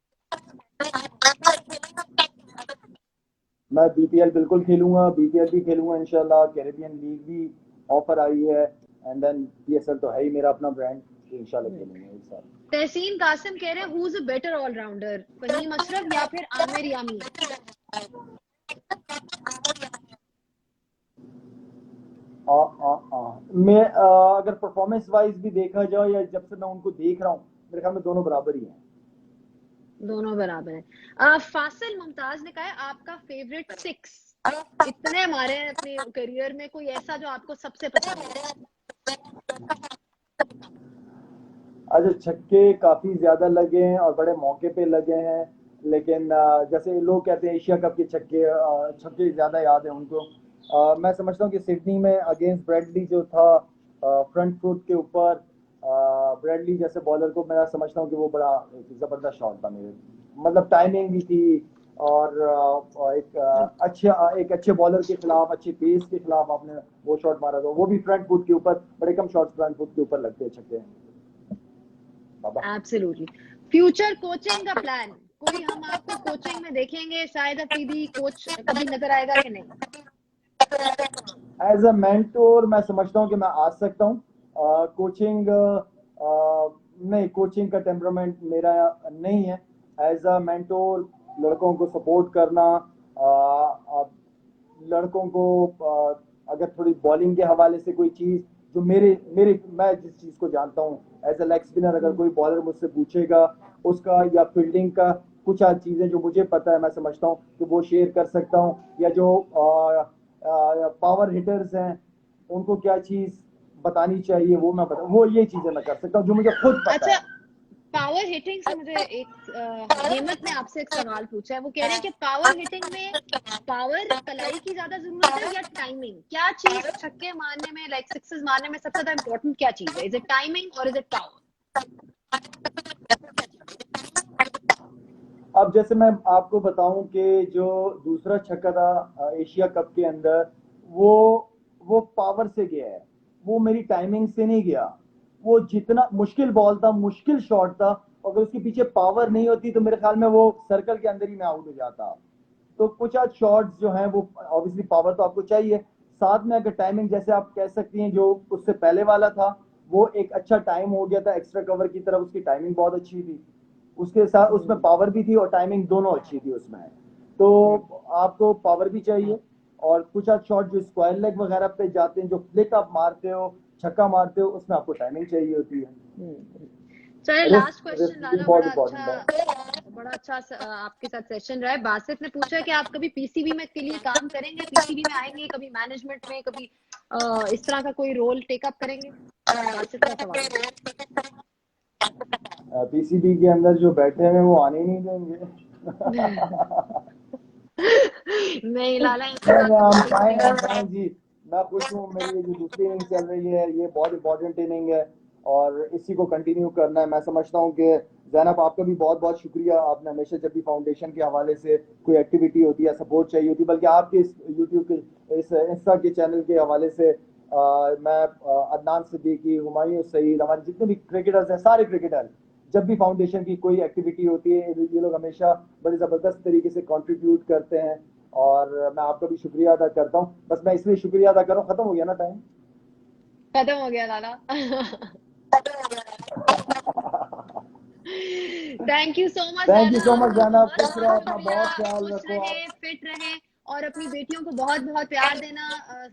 मैं बीपीएल बिल्कुल खेलूंगा, बीपीएल भी खेलूंगा इंशाल्लाह, कैरेबियन लीग भी ऑफर आई है, एंड देन पीएसएल तो है ही मेरा अपना ब्रांड, तो इंशाल्लाह खेलूंगा इस साल। तहसीन कासिम कह रहे हैं who is a better allrounder, Fahim Ashraf या फिर आमिर यामी? मैं अगर परफॉर्मेंस वाइज भी देखा जाए या जब से मैं उनको देख रहा हूँ, मेरे ख्याल में दोनों बराबर ही हैं। दोनों बराबर है। फासिल मुमताज ने कहा है आपका फेवरेट सिक्स, इतने मारे हैं अपने करियर में, कोई ऐसा जो आपको सबसे पसंद है? अच्छा, छक्के काफी ज्यादा लगे हैं और बड़े मौके पे लगे हैं, लेकिन जैसे लोग कहते हैं एशिया कप के छक्के छक्के ज्यादा याद है उनको। मैं समझता हूँ कि सिडनी में अगेंस्ट ब्रैडली जो था, फ्रंट फुट के ऊपर, ब्रैडली जैसे बॉलर को मैं समझता हूँ कि वो बड़ा एक जबरदस्त शॉट था मेरे, मतलब टाइमिंग भी थी, और एक अच्छे बॉलर के खिलाफ, अच्छे पेस के खिलाफ आपने वो शॉट मारा था, वो भी फ्रंट फुट के ऊपर, बड़े कम शॉट्स फ्रंट फुट के ऊपर लगते हैं छक्के। बाबा एब्सोल्युटली। फ्यूचर कोचिंग का प्लान, कोई हम आपको कोचिंग में देखेंगे? शाहिद अफरीदी कोच कभी नजर आएगा कि नहीं? एज अ मेंटोर मैं समझता हूँ कि मैं आ सकता हूँ। कोचिंग नहीं, कोचिंग का टेम्परामेंट मेरा नहीं है। एज अ मेंटोर लड़कों को सपोर्ट करना, लड़कों को अगर थोड़ी बॉलिंग के हवाले से कोई चीज जो मेरे मेरे मैं जिस चीज को जानता हूँ एज अ लेग स्पिनर, अगर कोई बॉलर मुझसे पूछेगा उसका, या फील्डिंग का कुछ चीजें जो मुझे पता है, मैं समझता हूँ कि वो शेयर कर सकता हूँ, या जो पावर हिटर्स हैं उनको क्या चीज बतानी चाहिए वो मैं बता, वो ये चीजें मैं कर सकता हूँ जो मुझे खुद पता अच्छा, है। पावर हिटिंग से मुझे एक हेमंत ने आपसे एक सवाल पूछा है, वो कह रहे हैं कि पावर हिटिंग में पावर कलाई की ज्यादा जरूरत है या टाइमिंग? क्या चीज छक्के मारने में, लाइक सिक्सेस मारने में सबसे ज्यादा इंपॉर्टेंट क्या चीज है? इज इट टाइमिंग और इज इट पावर? अब जैसे मैं आपको बताऊं कि जो दूसरा छक्का था एशिया कप के अंदर, वो वो पावर से गया है, वो मेरी टाइमिंग से नहीं गया। वो जितना मुश्किल बॉल था, मुश्किल शॉट था, अगर उसके पीछे पावर नहीं होती तो मेरे ख्याल में वो सर्कल के अंदर ही मैं आउट हो जाता। तो कुछ आज शॉट्स जो हैं वो ऑब्वियसली पावर तो आपको चाहिए, साथ में अगर टाइमिंग, जैसे आप कह सकती हैं जो उससे पहले वाला था वो एक अच्छा टाइम हो गया था, एक्स्ट्रा कवर की तरफ उसकी टाइमिंग बहुत अच्छी थी, उसके साथ उसमें पावर भी थी और टाइमिंग दोनों अच्छी थी उसमें। तो आपको पावर भी चाहिए, और कुछ आज शॉट जो स्क्वायर लेग वगैरह पे जाते हैं, जो फ्लिक आप मारते हो, छक्का मारते हो, उसमें आपको टाइमिंग चाहिए होती है। चलिए लास्ट रिस्क क्वेश्चन रिस्क लाला, बहुत इंपॉर्टेंट है। आपके साथ सेशन रहा है। बासित ने पूछा है कि आप कभी पीसीबी में के लिए काम करेंगे, पीसीबी में आएंगे कभी, मैनेजमेंट में कभी इस तरह का कोई रोल टेकअप करेंगे? बासित का सवाल है। पीसीबी के अंदर जो बैठे हैं वो आने ही नहीं देंगे। नहीं लाला, ऐसी नहीं बात नहीं, तो हम बिल्कुल भी फाइन, नहीं हम है। फाइन जी। मैं खुश हूँ, मेरी ये जो दूसरी इनिंग चल रही है ये बहुत इंपॉर्टेंट इनिंग है, और इसी को कंटिन्यू करना है। मैं समझता हूँ कि जैनब आपका भी बहुत बहुत शुक्रिया, आपने हमेशा जब भी फाउंडेशन के हवाले से कोई एक्टिविटी होती है, सपोर्ट चाहिए होती है, बल्कि आपके इस यूट्यूब के इस इंस्टा के चैनल के हवाले से मैं अदनान सिद्दीकी, हुमायूं सईद, हमारे जितने भी क्रिकेटर्स हैं, सारे क्रिकेटर, जब भी फाउंडेशन की कोई एक्टिविटी होती है ये लोग हमेशा बड़े ज़बरदस्त तरीके से कंट्रीब्यूट करते हैं, और मैं आपका भी शुक्रिया अदा करता हूँ। बस मैं इसलिए शुक्रिया अदा कर रहा हूँ, खत्म हो गया ना टाइम। खत्म हो गया Lala. Thank you so much thank you Lala, so much आपका जनाब, बहुत खुश बहुत रहो, अपना शुक्रिया। बहुत ख्याल खुश रखो रहे, आप। फिट रहे, और अपनी बेटियों को बहुत बहुत प्यार देना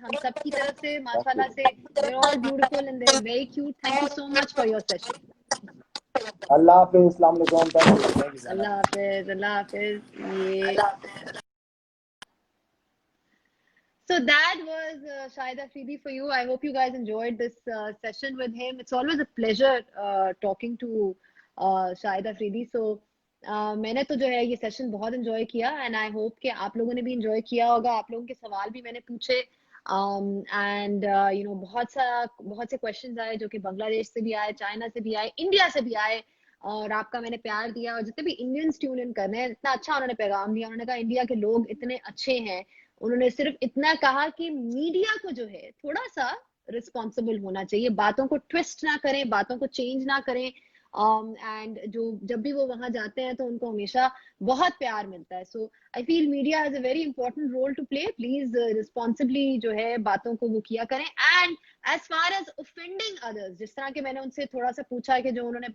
हम सब की तरफ से, थैंक माशाल्लाह से। You. They are all beautiful and they are very cute. Thank you so much for your session. अल्लाह हाफिज़, अस्सलाम वालेकुम, थैंक यू अल्लाह जनाब। हाफिज, अल्लाह हाफिज। ये So that was Shahid Afridi for you. I hope you guys enjoyed this session with him. It's always a pleasure talking to Shahid Afridi. So मैंने तो जो है ये सेशन बहुत एंजॉय किया, एंड आई होप कि आप लोगों ने भी एंजॉय किया होगा। आप लोगों के सवाल भी मैंने पूछे, एंड यू नो बहुत से क्वेश्चंस आए जो कि बांग्लादेश से भी आए, चाइना से भी आए, इंडिया से भी आए, और आपका मैंने प्यार दिया। और जितने भी इंडियंस ट्यून इन कर रहे हैं, इतना अच्छा उन्होंने पैगाम दिया। उन्होंने कहा इंडिया के लोग इतने अच्छे हैं। उन्होंने सिर्फ इतना कहा कि मीडिया को जो है थोड़ा सा रिस्पॉन्सिबल होना चाहिए, बातों को ट्विस्ट ना करें, बातों को चेंज ना करें, एंड जो जब भी वो वहां जाते हैं तो उनको हमेशा बहुत प्यार मिलता है. So I feel media has a very important role to play. Please responsibly जो है बातों को वो किया करें. And as far as offending others, जिस तरह के मैंने उनसे थोड़ा सा पूछा कि जो उन्होंने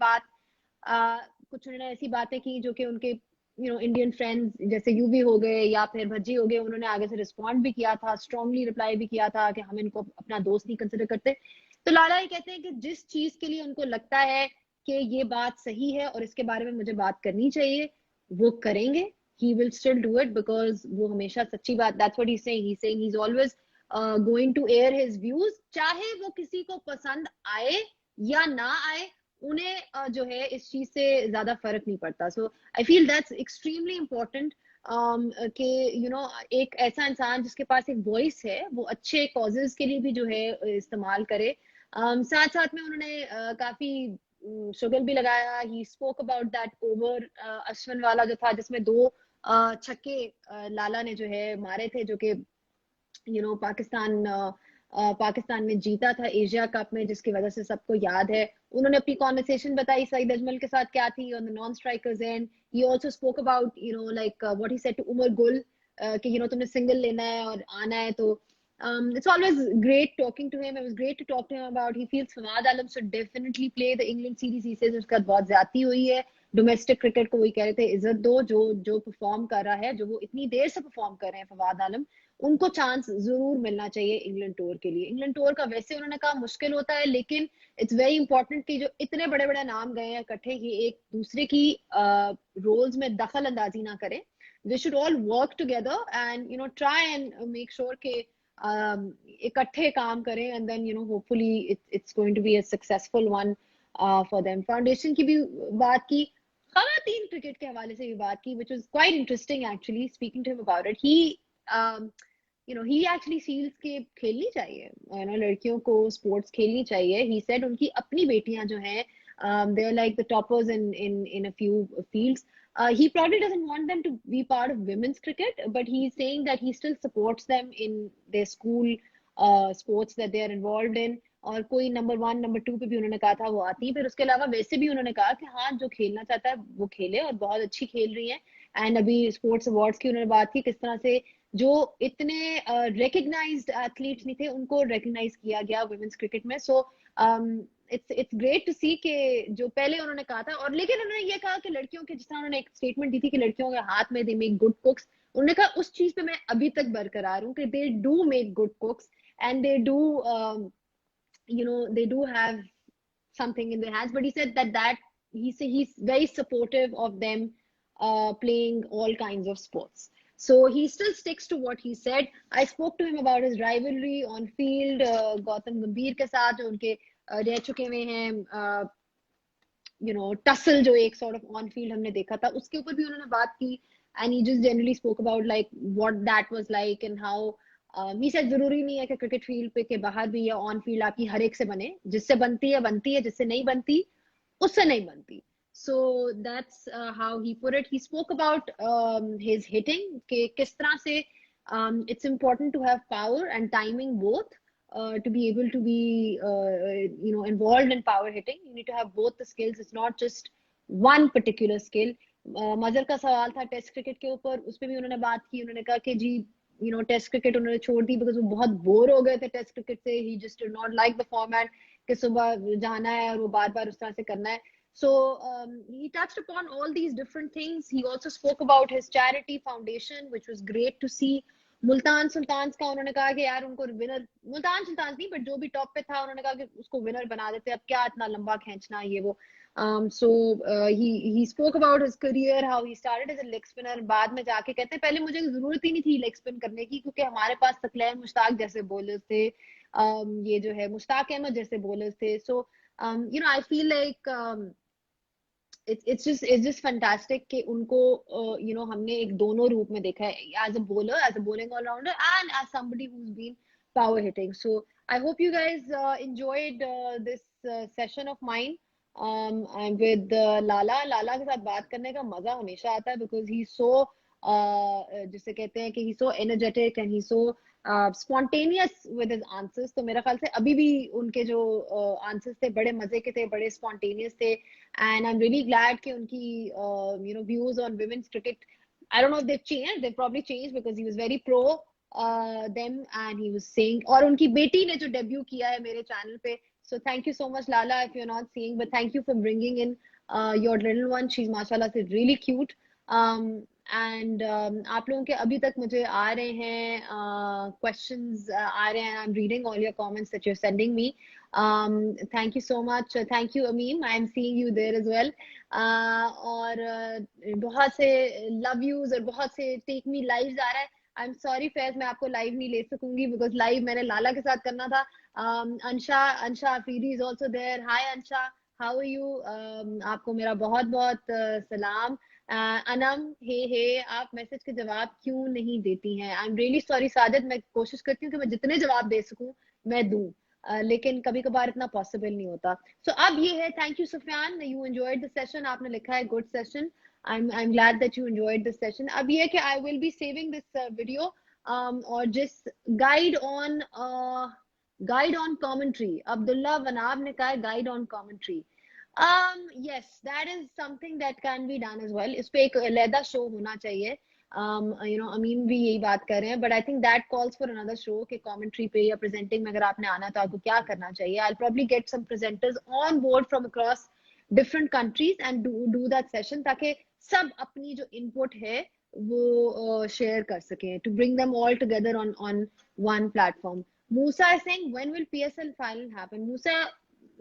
कुछ उन्होंने ऐसी बातें की जो कि उनके इंडियन फ्रेंड्स जैसे यूवी हो गए या फिर भज्जी हो गए, उन्होंने आगे से रिस्पॉन्ड भी किया था, स्ट्रांगली रिप्लाई भी किया था कि हम इनको अपना दोस्त नहीं कंसिडर करते. तो लाला ये कहते हैं कि जिस चीज के लिए उनको लगता है कि ये बात सही है और इसके बारे में मुझे बात करनी चाहिए, वो करेंगे. He will still do it because वो हमेशा सच्ची बात, that's what he saying. He saying he is always going to air his views, चाहे वो किसी को पसंद आए या ना आए. उन्हें जो है इस चीज से ज्यादा फर्क नहीं पड़ता. So I feel that's extremely important कि एक ऐसा इंसान जिसके पास एक वॉइस है वो अच्छे कॉजेज के लिए भी जो है इस्तेमाल करे. साथ साथ में उन्होंने काफी शुगर भी लगाया. He spoke about that over Ashwin वाला जो था, जिसमें 2 छक्के लाला ने जो है मारे थे, जो कि पाकिस्तान में जीता था एशिया कप में, जिसकी वजह से सबको याद है. उन्होंने अपनी कॉन्वर्सेशन बताई सईद अजमल के साथ क्या थी on the non strikers end. He also spoke about like what he said to Umar Gul कि तुमने सिंगल लेना है और आना है. तो it's always great talking to him. It was great to talk to him about. He feels Fawad Alam should definitely play the England series. He says उसका बहुत ज्यादती हुई है डोमेस्टिक क्रिकेट को. वही कह रहे थे इज्जत दो, जो परफॉर्म कर रहा है, जो वो इतनी देर से परफॉर्म कर रहे हैं फवाद आलम, उनको चांस जरूर मिलना चाहिए इंग्लैंड टूर के लिए. इंग्लैंड टूर का वैसे उन्होंने कहा मुश्किल होता है, लेकिन इट्स वेरी इंपॉर्टेंट कि जो इतने बड़े बड़े नाम गए हैं इकट्ठे, ये एक दूसरे की रोल्स में दखल अंदाजी ना करें. They should all work together and try and make sure के इकट्ठे काम करें. And then hopefully it's going to be a successful one for them. Foundation की भी बात की, खवातीन क्रिकेट के हवाले से भी बात की, which was quite interesting actually speaking to him about it. He actually feels कि खेलनी चाहिए, लड़कियों को स्पोर्ट्स खेलनी चाहिए. He said उनकी अपनी बेटियां जो हैं they are like the toppers in a few fields. He probably doesn't want them to be part of women's cricket, but he's saying that he still supports them in their school sports that they are involved in. और कोई number 1 number 2 पे भी उन्होंने कहा था वो आती है. फिर उसके अलावा वैसे भी उन्होंने कहा कि हाँ, जो खेलना चाहता है वो खेले, और बहुत अच्छी खेल रही है. एंड अभी स्पोर्ट्स अवार्ड्स की उन्होंने बात की, किस तरह से जो इतने रिकग्नाइज्ड एथलीट्स नहीं थे उनको रिकग्नाइज किया गया वुमेन्स क्रिकेट में. सो इट्स ग्रेट टू सी कि जो पहले उन्होंने कहा था, और लेकिन उन्होंने ये कहा कि लड़कियों के, जिस तरह उन्होंने एक स्टेटमेंट दी थी कि लड़कियों के हाथ में दे मेक गुड कुक्स, उन्होंने कहा उस चीज पे मैं अभी तक बरकरार हूँ कि they do make good कुक्स and they do they do have something in their hands. But he said that he's very supportive of them playing all kinds of sports. So he still sticks to what he said. I spoke to him about his rivalry on field Gautam Gambhir के साथ, जो उनके रह चुके हुए हैं tussle जो एक sort of on field हमने देखा था, उसके ऊपर भी उन्होंने बात की. And he just generally spoke about like what that was like and how he said जरूरी नहीं है कि क्रिकेट फील्ड पे के बाहर भी या ऑन फील्ड आपकी हर एक से बने, जिससे बनती है बनती है, जिससे नहीं बनती उससे नहीं बनती. So that's how he put it. He spoke about his hitting, कि किस तरह से it's important to have power and timing both to be able to be involved in power hitting. You need to have both the skills. It's not just one particular skill. मजर का सवाल था test cricket के ऊपर, उस पर भी उन्होंने बात की. उन्होंने कहा कि जी टेस्ट क्रिकेट उन्होंने छोड़ दी बिकॉज वो बहुत बोर हो गए थे टेस्ट क्रिकेट से. He just did not like the format कि सुबह जाना है और वो बार बार उस तरह से करना है. So he touched upon all these different things. He also spoke about his charity foundation, which was great to see. Multan Sultans का उन्होंने कहा कि यार उनको विनर, मुल्तान सुल्तान्स नहीं बट जो भी टॉप पे था, उन्होंने कहा कि उसको विनर बना देते, अब क्या इतना लंबा खींचना ये वो. So he spoke about his career, how he started as a leg spinner. बाद में जाके कहते हैं पहले मुझे जरूरत ही नहीं थी लेग स्पिन करने की, क्योंकि हमारे पास तकलैन मुश्ताक जैसे बॉलर्स थे, ये जो है मुश्ताक अहमद जैसे बॉलर्स थे. So I feel like it's just fantastic कि उनको हमने एक दोनों रूप में देखा है, as a bowler, as a bowling all rounder, and as somebody who's been power hitting. So I hope you guys enjoyed this session of mine. I'm with Lala. Lala के साथ बात करने का मजा हमेशा आता है because he's so जिसे कहते हैं कि he so energetic and he so spontaneous with his answers. तो मेरा ख्याल से अभी भी उनके जो आंसर्स थे बड़े मजे के थे, बड़े स्पॉन्टेनियस थे. And I am really glad कि उनकी views on women's cricket, I don't know if they've changed. They've probably changed because he was very pro them and he was saying. और उनकी बेटी ने जो डेब्यू किया है मेरे चैनल पे. So thank you so much, Lala, if you're not seeing, but thank you for bringing in your little one. She's mashallah is really cute. And आप लोगों के अभी तक मुझे आ रहे हैं questions आ रहे हैं. I'm reading all your comments that you're sending me. Thank you so much. Thank you, Ameem. I'm seeing you there as well. और बहुत से लव यूज और बहुत से टेक मी लाइव आ रहा है. आई एम सॉरी फैज, मैं आपको लाइव नहीं ले सकूंगी बिकॉज लाइव मैंने लाला के साथ करना था. Ansha Afridi is also there. Hi Ansha, how are you? आपको मेरा बहुत बहुत सलाम. अनम, हे आप मैसेज के जवाब क्यों नहीं देती हैं? आई एम रियली सॉरी साजिद, मैं कोशिश करती हूँ कि मैं जितने जवाब दे सकूं मैं दूं, लेकिन कभी कभार इतना पॉसिबल नहीं होता. सो अब ये है. Thank you Sufiyan, you enjoyed the session. आपने लिखा है good session. I'm glad that you enjoyed this session. अब ये है कि I will be saving this video और जिस guide on commentary. Abdullah Wanab ने कहा है guide on commentary. Yes, that is something that can be done as well. इस पे एक अलहदा शो होना चाहिए. अमीन भी यही बात कर रहे हैं, but I think that calls for another show कि commentary पे या presenting में अगर आपने आना तो आपको क्या करना चाहिए. I'll probably get some presenters on board from across different countries and do that session ताकि सब अपनी जो input है वो share कर सकें, to bring them all together on one platform. Musa is saying when will PSL final happen? मूसा,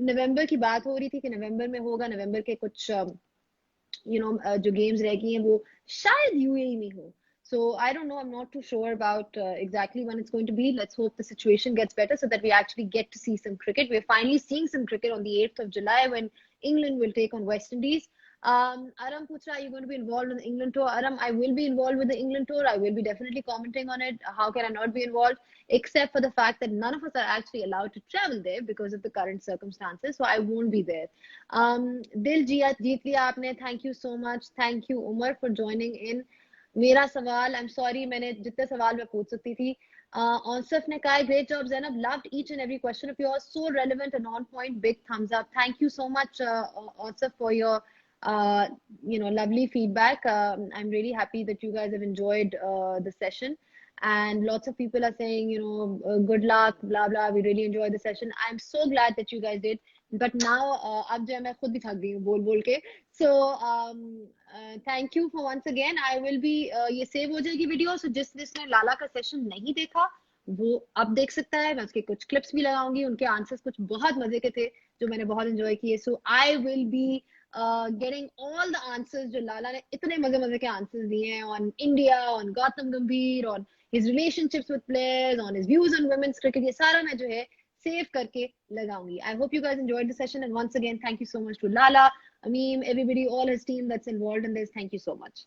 नवंबर की बात हो रही थी कि नवंबर में होगा. नवंबर के कुछ जो गेम्स रह गई हैं वो शायद यूएई में हो. So I don't know. I'm not too sure about exactly when it's going to be. Let's hope the situation gets better so that we actually get to see some cricket. We're finally seeing some cricket on the 8th of July when England will take on West Indies. Aram Putra, are you going to be involved in the England tour? Aram, I will be involved with the England tour. I will be definitely commenting on it. How can I not be involved? Except for the fact that none of us are actually allowed to travel there because of the current circumstances. So I won't be there. Dil jeet liya aapne. Thank you so much. Thank you, Umar, for joining in. मेरा सवाल, I am sorry, मैंने जितने सवाल मैं पूछ सकती थी. औसफ ने कहा great job Zainab, loved each and every question of yours, so relevant and on point, big thumbs up. Thank you so much Ausaf for your lovely feedback. I'm really happy that you guys have enjoyed the session, and lots of people are saying good luck, blah blah, we really enjoyed the session. I'm so glad that you guys did, but now अब जो है मैं खुद भी थक गई हूँ बोल बोल के. So thank you for once again. I will be ये सेव हो जाएगी वीडियो. So जिसने लाला का सेशन नहीं देखा वो अब देख सकता है. मैं उसके कुछ क्लिप्स भी लगाऊंगी. उनके आंसर्स कुछ बहुत मजे के थे जो मैंने बहुत एंजॉय किए. So I will be getting all the answers जो लाला ने इतने मजे मजे के आंसर्स दिए हैं on India, on Gautam Gambhir, on his relationships with players, on his views on women's cricket, ये सारा मैं जो है सेव करके लगाऊंगी. I hope you guys enjoyed the session, and once again thank you so much to Lala, Ameem, everybody, all his team that's involved in this. Thank you so much.